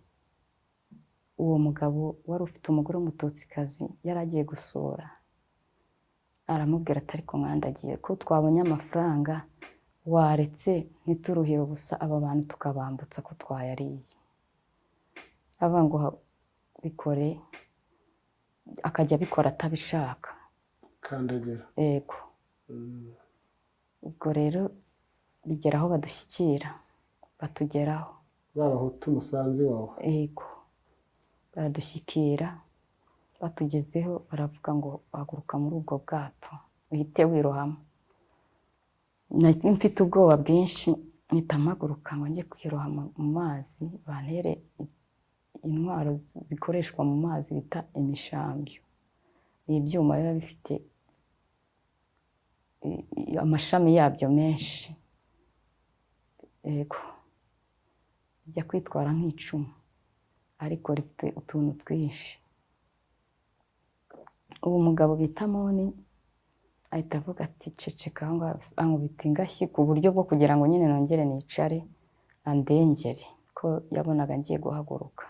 Speaker 1: uwo mugabo wari ufite umugore w'umututsikazi yari agiye gusura, aramubwira ati ariko Nkandagiye ko twabonye amafaranga, waretse ntituruhire ubusa aba bantu tukabambutsa ko twayariye. Ava ngo bikore, akajya abikora atabishaka.
Speaker 2: Kandagira.
Speaker 1: Yego. Ubwo rero bigera aho badushyikira, batugeraho.
Speaker 2: Babahutu musanze Iwawa?
Speaker 1: Yego. Baradushyikira, batugezeho baravuga ngo haguruka muri ubwo bwato uhite wirohamo. Mfite ubwoba bwinshi, mpita mpaguruka ngo njye kwiroha mu mazi, bantere intwaro zikoreshwa mu mazi bita imishambyo. Ni ibyuma biba bifite amashami yabyo menshi. Yego. Bijya kwitwara nk'icumu ariko rifite utuntu twinshi. Uwo mugabo bita Moni ahita avuga ati ceceka, ankubita ingashyi ku buryo bwo kugira ngo nyine nongere nicare andengere, ko yabonaga ngiye guhaguruka.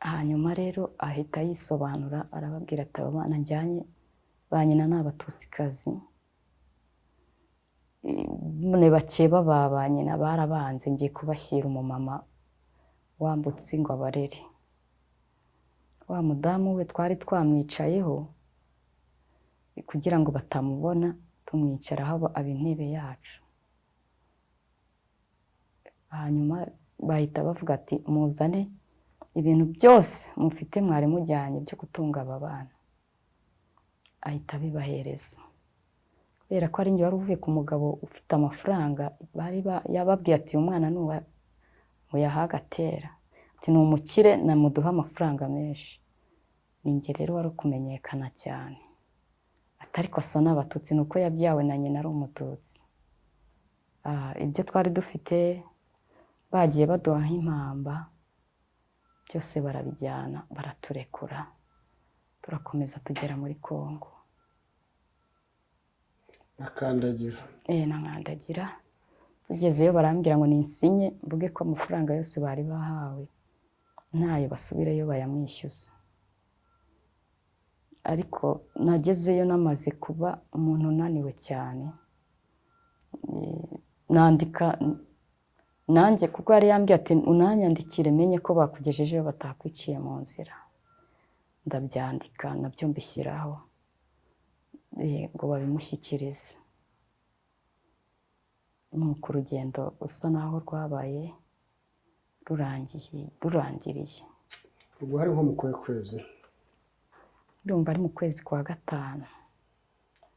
Speaker 1: Hanyuma rero ahita yisobanura, arababwira ati aba bana njyanye ba nyina ni abatutsikazi, none bakeba ba nyina barabanze, ngiye kubashyira umumama wambutse ngo abarere. Wa mudamu we twari twamwicayeho kugira ngo batamubona, tumwicaraho aba intebe yacu. Hanyuma bahita bavuga ati muzane ibintu byose mufite mwari mujyanye byo gutunga aba bana. Ahita abibahereza. Kubera ko ari njye wari uvuye ku mugabo ufite amafaranga, yababwiye ati uyu mwana nuwa muyahaga atera. Ati ni umukire namuduha amafaranga menshi. Ni njye rero wari kumenyekana cyane. Atariko asa n'abatutsi, nuko yabyawe na nyina ari umututsi. Ibyo twari dufite bagiye baduha nk'impamba, byose barabijyana baraturekura, turakomeza tugera muri Kongo.
Speaker 2: Na Kandagira.
Speaker 1: Na Nkandagira. Tugezeyo barambwira ngo ninsinye mvuge ko amafaranga yose bari bahawe ntayo basubireyo bayamwishyuza. Ariko nagezeyo namaze kuba umuntu unaniwe cyane. Nandika nanjye kuko yari yambwiye ati unanyandikire menye ko bakugejejeyo batakwiciye mu nzira. Ndabyandika nabyo mbishyiraho ngo babimushyikirize. Nuko urugendo usa naho rwabaye rurangiriye.
Speaker 2: Ubwo hari nko mu kwezi?
Speaker 1: ndumva ari mu kwezi kwa gatanu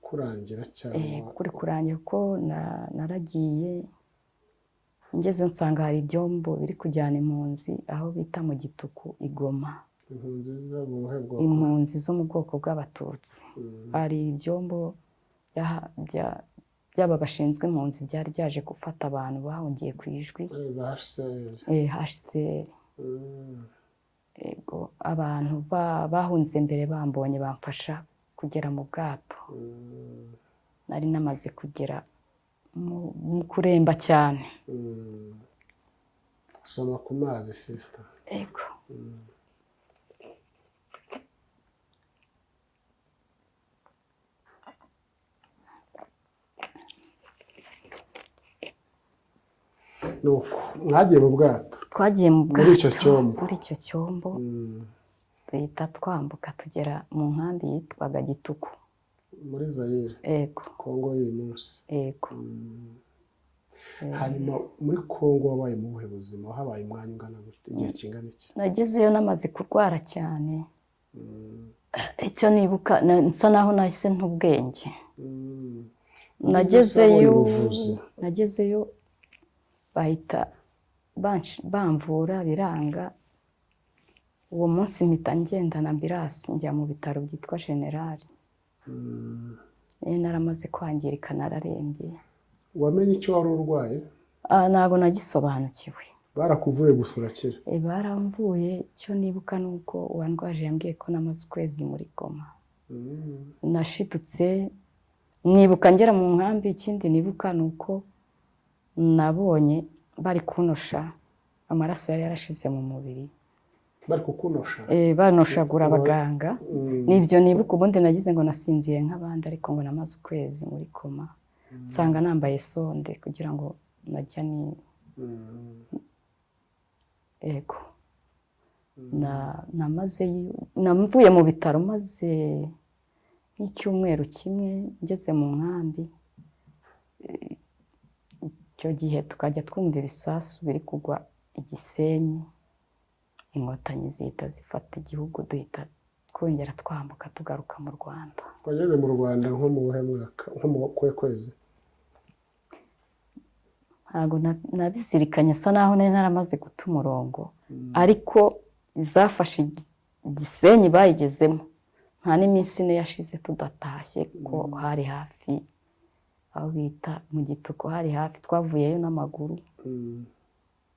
Speaker 2: kurangira cyangwa
Speaker 1: kuri kurangira kuko naragiye ngeze nsanga hari ibyombo biri kujyana impunzi aho bita mu Gituku i Goma. Impunzi zo mu bwoko bw'Abatutsi. Hari ibyombo byaba bashinzwe impunzi byari byaje gufata abantu bahungiye ku Ijwi. HCR. Abantu bahunze mbere bambonye bamfasha kugera mu bwato. Nari namaze kugera mu kuremba cyane.
Speaker 2: Soma ku mazi sister.
Speaker 1: Ego.
Speaker 2: Nuko mwagiye mu bwato.
Speaker 1: Twagiye mu bwato
Speaker 2: muri
Speaker 1: icyo cyombo. Duhita twambuka tugera mu nkambi yitwaga Gituku.
Speaker 2: Muri Zaire.
Speaker 1: Ego.
Speaker 2: Kongo y'uyu munsi.
Speaker 1: Ego.
Speaker 2: Hanyuma muri Kongo wabaye mu buhe buzima? Habaye umwanya ungana gute? Igihe kingana iki?
Speaker 1: Nagezeyo namaze kurwara cyane. Icyo nibuka nsa naho nahise ntubwenge. Nagezeyo bahita bamvura biranga. Uwo munsi mpita ngendana ambirasi njya mu bitaro byitwa General. Naramaze kwangirika nararembye.
Speaker 2: Wamenye icyo wari urwaye?
Speaker 1: Ntabwo nagisobanukiwe.
Speaker 2: Barakuvuye gusa urakira?
Speaker 1: Baramvuye. Icyo nibuka ni uko uwandwaje yambwiye ko namaze ukwezi muri Goma. Nashidutse nibuka ngera mu nkambi. Ikindi nibuka ni uko nabonye bari kunosha amaraso yari yarashize mu mubiri.
Speaker 2: Bari kukunosha?
Speaker 1: Banoshagura abaganga. Nibyo nibuka. Ubundi nagize ngo nasinziye nk'abandi ariko ngo namaze ukwezi muri Goma. Nsanga nambaye sonde kugira ngo najya ni ego. Namvuye mu bitaro maze nk'icyumweru kimwe ngeze mu nkambi. Icyo gihe tukajya twumva ibisasu biri kugwa i Gisenyi. Inkotanyi zihita zifata igihugu duhita twongera twambuka tugaruka mu Rwanda.
Speaker 2: Wageze mu Rwanda nko mu buhe mwaka? Nko mu kwezi?
Speaker 1: Ntabwo nabizirikanye asa naho nari naramaze guta umurongo. Ariko izafashe Gisenyi bayigezemo nta n'iminsi ine yashize tudatashye ko hari hafi aho bita mu Gituku. Hari hafi twavuyeyo n'amaguru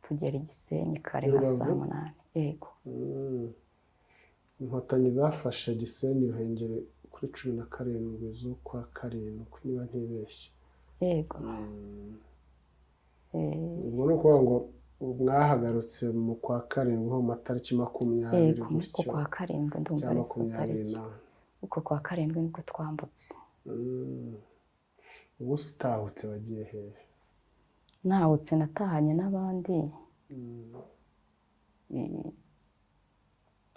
Speaker 1: tugera i Gisenyi kare nka saa 8. Yego.
Speaker 2: Inkotanyi zafashe Gisenyi Ruhengeri kuri 17 z'ukwa karindwi niba ntibeshye.
Speaker 1: Yego.
Speaker 2: Ubwo ni ukuvuga ngo mwahagarutse mu kwa karindwi nko mu matariki 20.
Speaker 1: Yego, uko kwa karindwi ndumva ari zo tariki. Uko kwa karindwi nibwo twambutse.
Speaker 2: Ubu utahutse wagiye hehe?
Speaker 1: Nahutse natahanye n'abandi.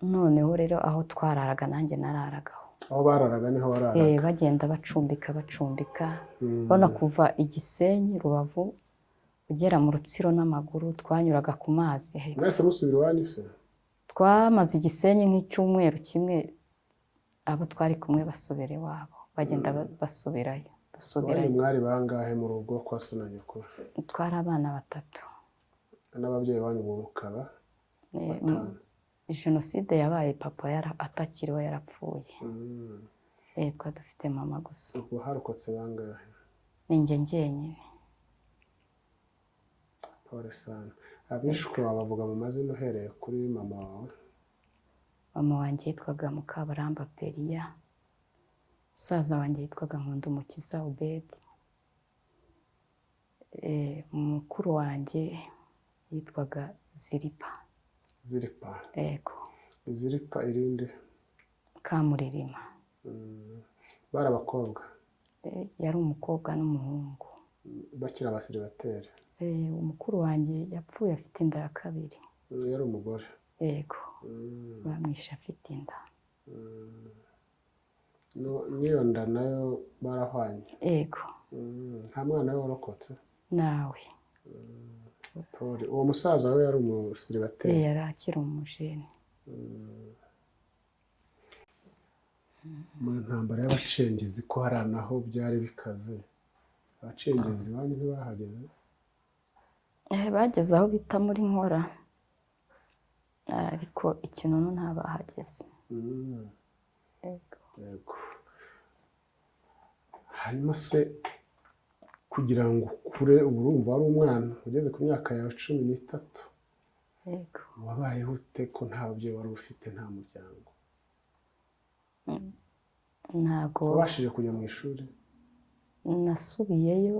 Speaker 1: Noneho rero aho twararaga nanjye nararagaho.
Speaker 2: Aho bararaga niho wararaga?
Speaker 1: Bagenda bacumbika. Bona kuva i Gisenyi Rubavu ugera mu Rutsiro n'amaguru twanyuraga ku mazi.
Speaker 2: Mwese musubira iwanyu se?
Speaker 1: Twamaze i Gisenyi nk'icyumweru kimwe. Abo twari kumwe basubira iwabo. Bagenda basubirayo.
Speaker 2: Mwari bangahe mu rugo kwa so na nyoko?
Speaker 1: Twari abana 3.
Speaker 2: N'ababyeyi banyu mukaba?
Speaker 1: Jenoside yabaye papa atakiriho yarapfuye. Twa dufite mama gusa.
Speaker 2: Ubwo harokotse bangahe?
Speaker 1: Ni njye njyenyine.
Speaker 2: Pole sana. Abishwe bavuga mu mazina uhereye kuri mama wawe?
Speaker 1: Mama wanjye yitwaga Mukabaramba Peria. Musaza wanjye yitwaga Nkundumukiza Obedi. Mukuru wanjye yitwaga Ziripa. Ego.
Speaker 2: Ziripa irindi?
Speaker 1: Kamuririma.
Speaker 2: Bari abakobwa?
Speaker 1: Yari umukobwa n'umuhungu.
Speaker 2: Bakiri abasiribateri?
Speaker 1: Umukuru wanjye yapfuye afite inda ya 2.
Speaker 2: Yari umugore?
Speaker 1: Ego. Bamwishe afite inda.
Speaker 2: N'iyo nda nayo barahwanye?
Speaker 1: Ego.
Speaker 2: Nta mwana we warokotse?
Speaker 1: Nawe.
Speaker 2: Uwo musaza we yari umusiribateri?
Speaker 1: Yari akiri umujene.
Speaker 2: mu ntambara y'abacengezi ko hari naho byari bikaze, abacengezi banyu ntibahageze?
Speaker 1: Bageze aho bita muri Nkora, ariko Ikinunu ntabahageze.
Speaker 2: Yego. Hanyuma se kugira ngo ukure, ubu urumva wari umwana ugeze ku myaka yawe 13,
Speaker 1: Yego.
Speaker 2: wabayeho ute ko nta babyeyi wari ufite, nta muryango?
Speaker 1: Ntabwo
Speaker 2: wabashije kujya mu ishuri?
Speaker 1: nasubiyeyo,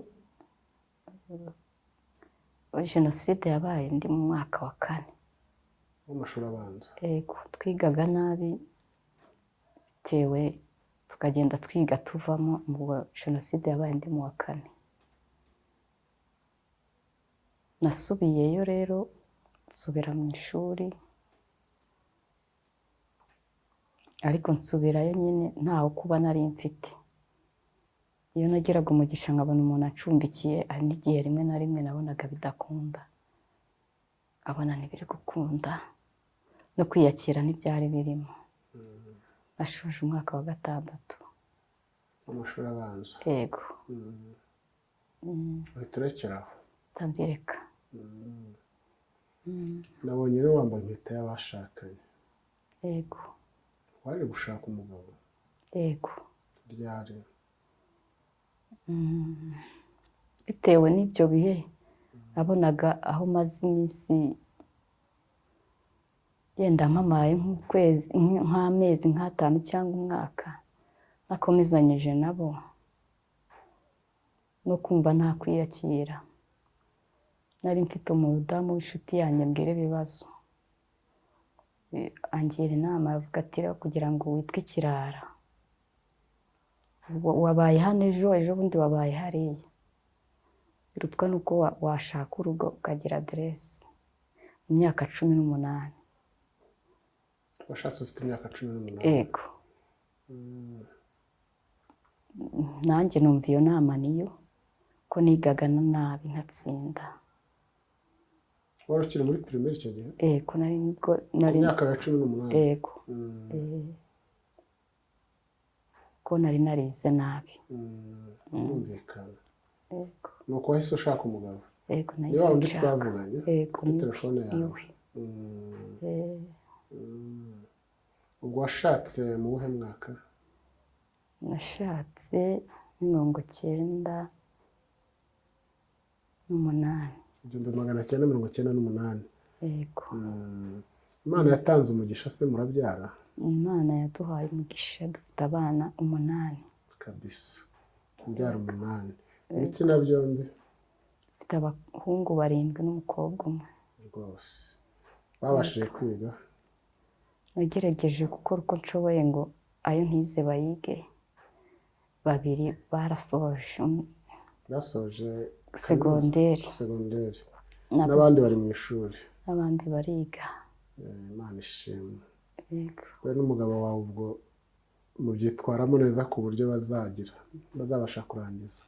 Speaker 1: Jenoside yabaye ndi mu mwaka wa 4
Speaker 2: w'amashuri abanza.
Speaker 1: Yego, twigaga nabi bitewe, tukagenda twiga tuvamo, ubwo Jenoside yabaye ndi mu wa 4. Nasubiyeyo rero, nsubira mu ishuri, ariko nsubirayo nyine ntaho kuba nari mfite. Iyo nagiraga umugisha nkabona umuntu acumbikiye, hari n'igihe rimwe na rimwe nabonaga bidakunda, abona ntibiri gukunda, no kwiyakira ntibyari birimo. Nashoje umwaka wa 6
Speaker 2: w'amashuri abanza.
Speaker 1: Yego.
Speaker 2: uhita urekeraho?
Speaker 1: Ndabireka.
Speaker 2: Nabonye rero wambaye impeta y'abashakanye.
Speaker 1: Yego.
Speaker 2: waje gushaka umugabo?
Speaker 1: Yego.
Speaker 2: Ryari?
Speaker 1: Bitewe n'ibyo bihe, nabonaga aho maze iminsi yenda mpamaye nk'ukwezi, nk'amezi 5 cyangwa umwaka, nakomezanyije nabo no kumva nta kwiyakira. Nari mfite umudamu w'inshuti yanjye mbwira ibibazo, angira inama, avuga ati rero kugira ngo witwe ikirara, wabaye hano ejo bundi wabaye hariya, birutwa nuko washaka urugo ukagira aderesi. Mu myaka 18.
Speaker 2: washatse ufite imyaka 18?
Speaker 1: Yego. Nanjye numva iyo nama niyo, ko nigaga nabi nkatsinda.
Speaker 2: wari ukiri muri primaire icyo gihe?
Speaker 1: Yego, nari
Speaker 2: ku myaka ya 18?
Speaker 1: Yego. Ko nari narize nabi.
Speaker 2: Birumvikana.
Speaker 1: Yego.
Speaker 2: Nuko wahise ushaka umugabo?
Speaker 1: Yego,
Speaker 2: niba
Speaker 1: nahise
Speaker 2: undi
Speaker 1: nshaka.
Speaker 2: twavuganye
Speaker 1: Yego,
Speaker 2: kuri telefone yawe? ubwo washatse mu buhe mwaka?
Speaker 1: Nashatse 1998.
Speaker 2: 1998?
Speaker 1: Yego.
Speaker 2: Imana yatanze umugisha se murabyara?
Speaker 1: Imana yaduhaye umugisha, dufite abana 8.
Speaker 2: Kabisa, kubyara 8. Ibitsina byombi?
Speaker 1: Mfite abahungu 7 n'umukobwa 1.
Speaker 2: Rwose babashije kwiga?
Speaker 1: Nagerageje gukora uko nshoboye ngo ayo ntize bayige. 2 barasoje.
Speaker 2: Basoje
Speaker 1: segonderi.
Speaker 2: N'abandi bari mu ishuri?
Speaker 1: N'abandi bariga.
Speaker 2: Imana ishimwe.
Speaker 1: Yego.
Speaker 2: We n'umugabo wawe ubwo mubyitwaramo neza ku buryo bazabasha kurangiza?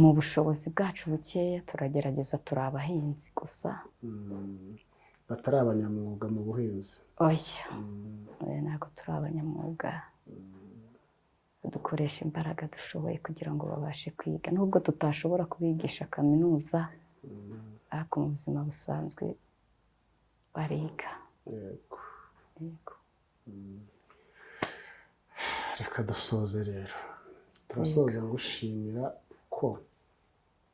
Speaker 1: Mu bushobozi bwacu bukeya turagerageza, turi abahinzi gusa.
Speaker 2: Batari abanyamwuga mu buhinzi?
Speaker 1: Oya, ntabwo turi abanyamwuga. Dukoresha imbaraga dushoboye kugira ngo babashe kwiga, nubwo tutashobora kubigisha kaminuza, ariko mu buzima busanzwe bariga.
Speaker 2: Yego.
Speaker 1: Yego.
Speaker 2: Reka dusoze rero. Turasoza ngushimira ko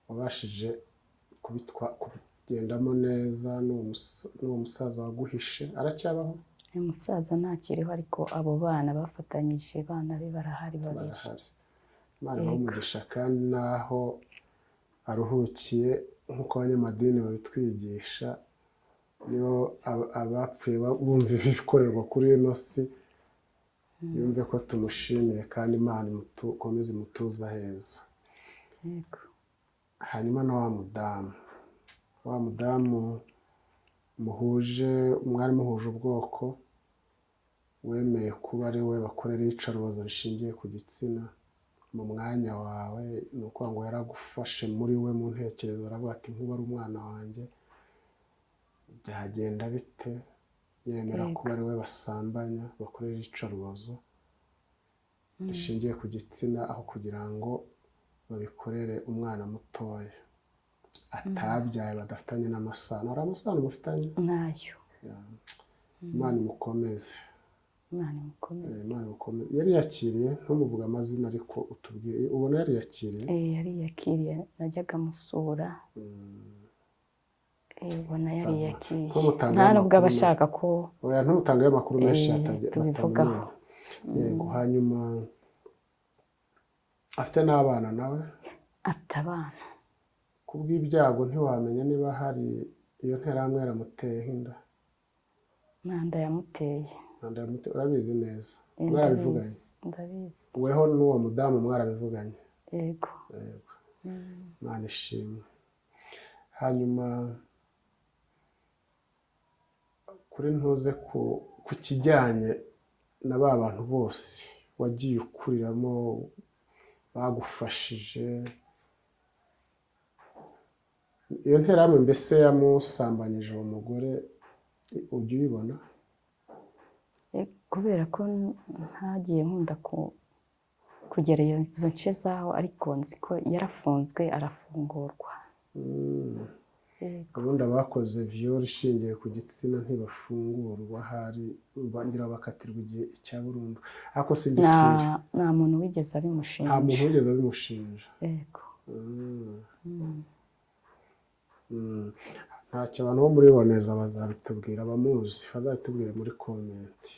Speaker 2: wabashije kubigendamo neza. n'uwo musaza waguhishe aracyabaho?
Speaker 1: Uyu musaza ntakiriho, ariko abo bana bafatanyije, bana be barahari babiri.
Speaker 2: Barahari. Imana ibahe umugisha, kandi naho aruhukiye nk'uko abanyamadini babitwigisha, niyo abapfuye bumva ibikorerwa kuri ino si, yumve ko tumushimiye, kandi Imana ikomeze imutuze aheza.
Speaker 1: Yego.
Speaker 2: Hanyuma na wa mudamu mwari muhuje ubwoko, wemeye kuba ari we bakorera iyicarubozo rishingiye ku gitsina mu mwanya wawe, ni ukuvuga ngo yaragufashe muri we mu ntekerezo, aravuga ati nkuba ari umwana wanjye, byagenda bite? yemera ko
Speaker 1: Yego.
Speaker 2: ari we basambanya bakorera iyicarubozo rishingiye ku gitsina aho kugira ngo babikorere umwana mutoya atabyaye badafitanye n'amasano. Hari amasano mufitanye?
Speaker 1: Ntayo.
Speaker 2: Imana imukomeze.
Speaker 1: Imana imukomeze.
Speaker 2: Imana imukomeze. Yari yakiriye, ntumuvuge amazina ariko utubwire, ubona yari yakiriye?
Speaker 1: Yari yakiriye, najyaga musura. Ubona yari yakiriye. Nta nubwo aba ashaka ko
Speaker 2: oya, ntumutangeho amakuru menshi
Speaker 1: tubivugaho.
Speaker 2: Yego. Hanyuma afite n'abana nawe?
Speaker 1: Afite abana.
Speaker 2: Kubw'ibyago ntiwamenya niba hari iyo nterahamwe yaramuteyeho inda?
Speaker 1: Nta nda yamuteye.
Speaker 2: Urabizi neza? Mwarabivuganye?
Speaker 1: Ndabizi.
Speaker 2: Weho n'uwo mudamu mwarabivuganye?
Speaker 1: Yego.
Speaker 2: Yego. Imana ishimwe. Hanyuma kuri ntuze ku kijyanye na ba bantu bose wagiye ukuriramo bagufashije, iyo nterahamwe mbese yamusambanyije uwo mugore ujya uyibona?
Speaker 1: Kubera ko ntagiye nkunda kugera izo nce zaho, ariko nzi ko yarafunzwe arafungurwa.
Speaker 2: Ubundi abakoze viol ishingiye ku gitsina ntibafungurwa, hari bagira bakatirwa igihe cya burundu. Ariko simbisire,
Speaker 1: nta muntu wigeze abimushinja.
Speaker 2: nta muntu wigeze abimushinja.
Speaker 1: Yego.
Speaker 2: Ntacyo abantu bo muri Boneza bazabitubwira, abamuzi bazabitubwira muri komenti.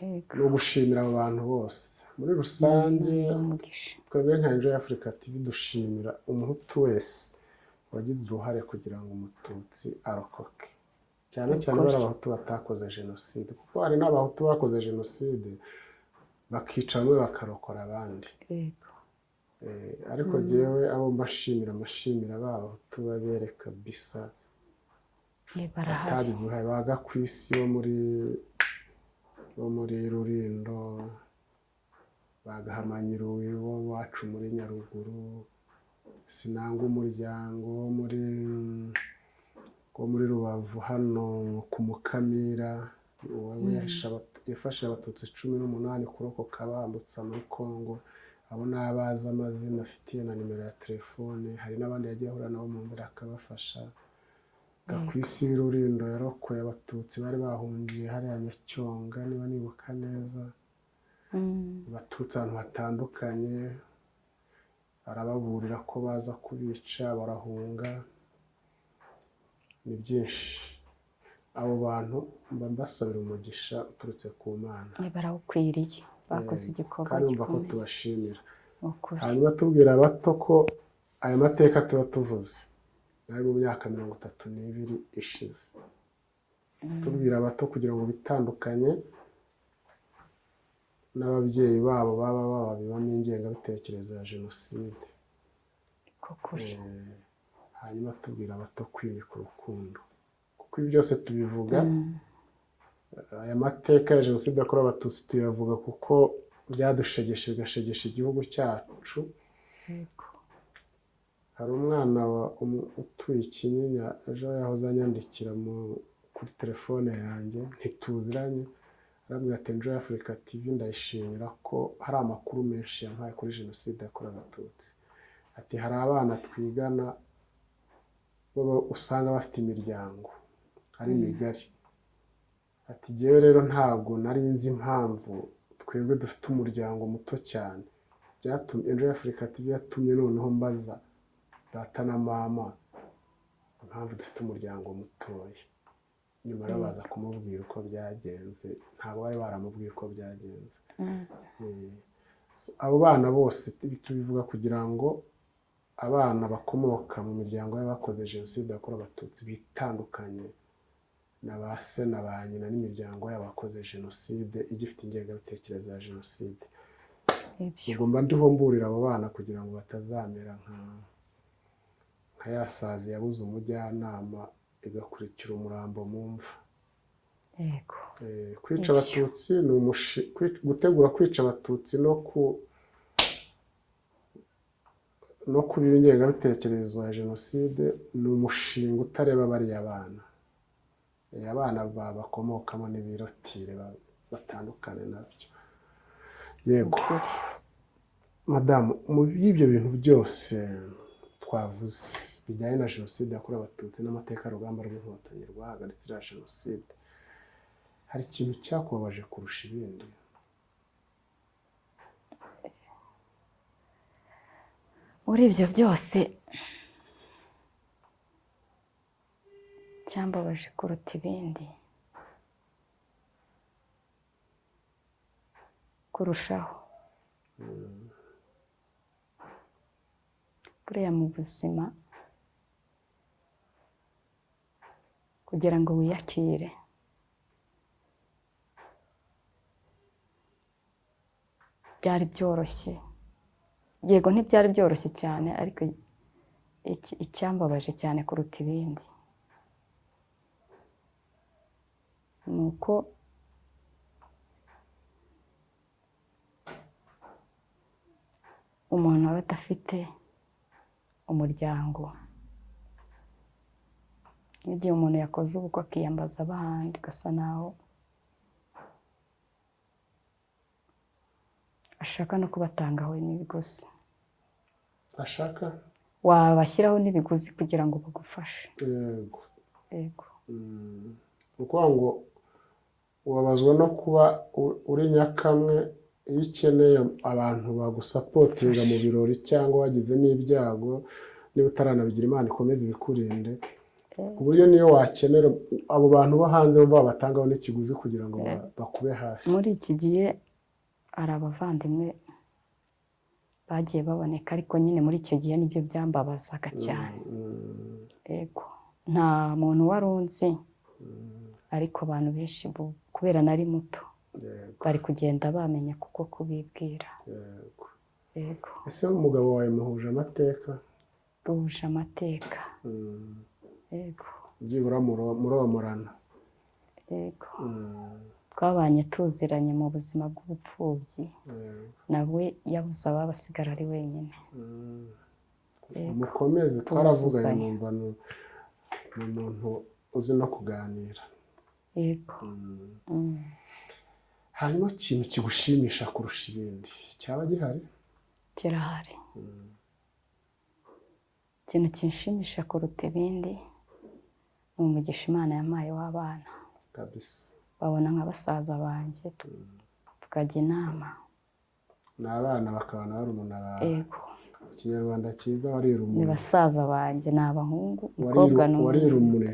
Speaker 1: Yego.
Speaker 2: No gushimira abo bantu bose muri rusange. Twebwe nka Enjoy Africa TV dushimira umuhutu wese wagize uruhare kugira ngo umututsi arokoke, cyane cyane bari abahutu batakoze jenoside, kuko hari n'abahutu bakoze jenoside bakica bamwe bakarokora abandi.
Speaker 1: Yego.
Speaker 2: Ariko jyewe abo mbashimira b'abahutu babereka bisa batari uruhare, baga ku isi bo muri Rulindo, bagahamanyira uwibo wacu muri Nyaruguru, Sinanga umuryango wo muri Rubavu hano ku Mukamira, yafashe abatutsi 18 kurokoka bambutsa muri Kongo. Abo ni abazi amazina afitiye na nimero ya telefone. Hari n'abandi yagiye ahura nabo mu nzira akabafasha. Gakwisi Rulindo yarokoye abatutsi bari bahungiye hariya Nyacyonga niba nibuka neza. Abatutsi ahantu hatandukanye arababurira ko baza kubica, barahunga. Ni byinshi. Abo bantu mba mbasabira umugisha uturutse ku Mana.
Speaker 1: Barawukwiriye, bakoze igikorwa
Speaker 2: kandi umva ko
Speaker 1: gikomeye.
Speaker 2: tubashimira.
Speaker 1: Ukuri.
Speaker 2: Hanyuma tubwira abato ko aya mateka tuba tuvuze nayo mu myaka 32 ishize. Tubwira abato kugira ngo bitandukanye n'ababyeyi babo baba babibamo ingengabitekerezo ya jenoside.
Speaker 1: Ukuri.
Speaker 2: Hanyuma tubwira abato kwimika urukundo, kuko ibi byose tubivuga, aya mateka ya jenoside yakorewe abatutsi tuyavuga kuko byadushegeshe bigashegesha igihugu cyacu.
Speaker 1: Yego.
Speaker 2: Hari umwana utuye Ikinyinya ejo yahoze anyandikira kuri telefone yanjye, ntituziranye, arambwira ati Enjoy Africa TV ndayishimira ko hari amakuru menshi yampaye kuri jenoside yakorewe abatutsi. Ati hari abana twigana usanga bafite imiryango ari migari. Ati jyewe rero ntabwo nari nzi impamvu twebwe dufite umuryango muto cyane. Byatumye Enjoy Africa TV yatumye noneho mbaza data na mama impamvu dufite umuryango mutoya. Nyuma rero baza kumubwira uko byagenze, ntabwo bari baramubwiye uko byagenze. Abo bana bose tubivuga kugira ngo abana bakomoka mu miryango y'abakoze jenoside yakorewe abatutsi bitandukanye na ba se na ba nyina n'imiryango y'abakoze jenoside igifite ingengabitekerezo ya jenoside. Ugomba ndiho mburira abo bana kugira ngo batazamera nka ya sazi yabuze umujyanama igakurikira umurambo mu mva.
Speaker 1: Yego.
Speaker 2: Kwica abatutsi ni gutegura kwica abatutsi no kubiba ingengabitekerezo ya jenoside ni umushinga utareba bariya bana. abana bakomokamo n'ibirotire batandukane nabyo. Yego
Speaker 1: ukuri.
Speaker 2: madamu, muri ibyo bintu byose twavuze bijyanye na jenoside yakorewe abatutsi n'amateka y'urugamba rw'inkotanyi rwahagaritse iriya jenoside, hari ikintu cyakubabaje kurusha ibindi?
Speaker 1: Muri ibyo byose cyambabaje kuruta ibindi kurushaho, buriya mu buzima kugira ngo wiyakire byari byoroshye, yego ntibyari byoroshye cyane, ariko icyambabaje cyane kuruta ibindi ni uko umuntu aba adafite umuryango. N'igihe umuntu yakoze ubukwe akiyambaza abahandi, ugasa naho ashaka no kubatangaho n'ibiguzi,
Speaker 2: ashaka
Speaker 1: wabashyiraho n'ibiguzi kugira ngo bagufashe.
Speaker 2: yego
Speaker 1: Yego.
Speaker 2: ni ukuvuga ngo ubabazwa no kuba uri nyakamwe, iyo ukeneye abantu bagusapotinga mu birori cyangwa wagize n'ibyago, niba utaranabigira Imana ikomeze ibikurinde, ku buryo niyo wakenera abo bantu bo hanze babatangaho n'ikiguzi kugira ngo bakube hafi.
Speaker 1: Muri iki gihe hari abavandimwe bagiye baboneka, ariko nyine muri icyo gihe nibyo byambabazaga cyane. Yego, nta muntu wari unzi, ariko abantu benshi kubera nari muto bari kugenda bamenya kuko kubibwira. Yego.
Speaker 2: Ese umugabo wawe muhuje amateka?
Speaker 1: Duhuje amateka. Yego.
Speaker 2: Byibura muromorana?
Speaker 1: Yego. Twabanye tuziranye mu buzima bw'ubupfubyi, nawe yabuze ababa basigara ari wenyine.
Speaker 2: Mukomeze, twaravuganye numva ni umuntu uzi no kuganira.
Speaker 1: Yego.
Speaker 2: Hanyuma ikintu kigushimisha kurusha ibindi cyaba gihari?
Speaker 1: Kirahari. Ikintu kinshimisha kuruta ibindi ni umugisha Imana yampaye w'abana.
Speaker 2: Kabisa.
Speaker 1: Babona nka basaza banjye, tukajya inama.
Speaker 2: Ni abana bakabana barumuna bawe?
Speaker 1: Yego.
Speaker 2: Ikinyarwanda cyiza, warirumune.
Speaker 1: Ni basaza banjye, ni abahungu, umukobwa n'umuhungu.
Speaker 2: Warirumune.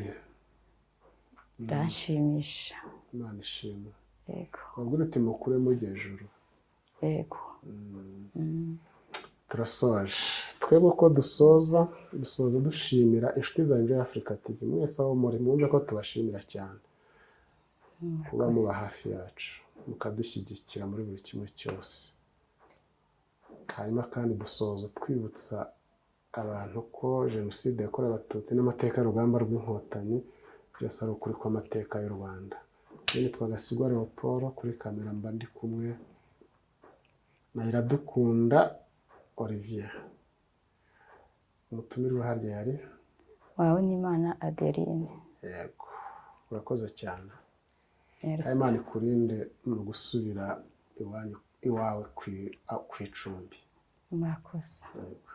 Speaker 1: Biranshimisha.
Speaker 2: Imana ishimwe.
Speaker 1: Yego.
Speaker 2: Wabwira uti mukure mujye ejuru.
Speaker 1: Yego.
Speaker 2: Turasoje. Twebwe uko dusoza dushimira inshuti za Enjoy Africa TV. Mwese aho muri mwumve ko tubashimira cyane kuba muba hafi yacu, mukadushyigikira muri buri kimwe cyose. Hanyuma kandi dusoza twibutsa abantu ko jenoside yakorewe abatutsi n'amateka y'urugamba rw'inkotanyi byose ari ukuri kw'amateka y'u Rwanda. Nitwa Gasigwa Leopold, kuri kamera mba ndi kumwe na Iradukunda Olivier. Umutumirwa harya yari
Speaker 1: Wawunimana Adeline.
Speaker 2: Yego, urakoze cyane.
Speaker 1: Merci.
Speaker 2: Imana ikurinde mu gusubira iwawe ku icumbi.
Speaker 1: Murakoze.
Speaker 2: Yego.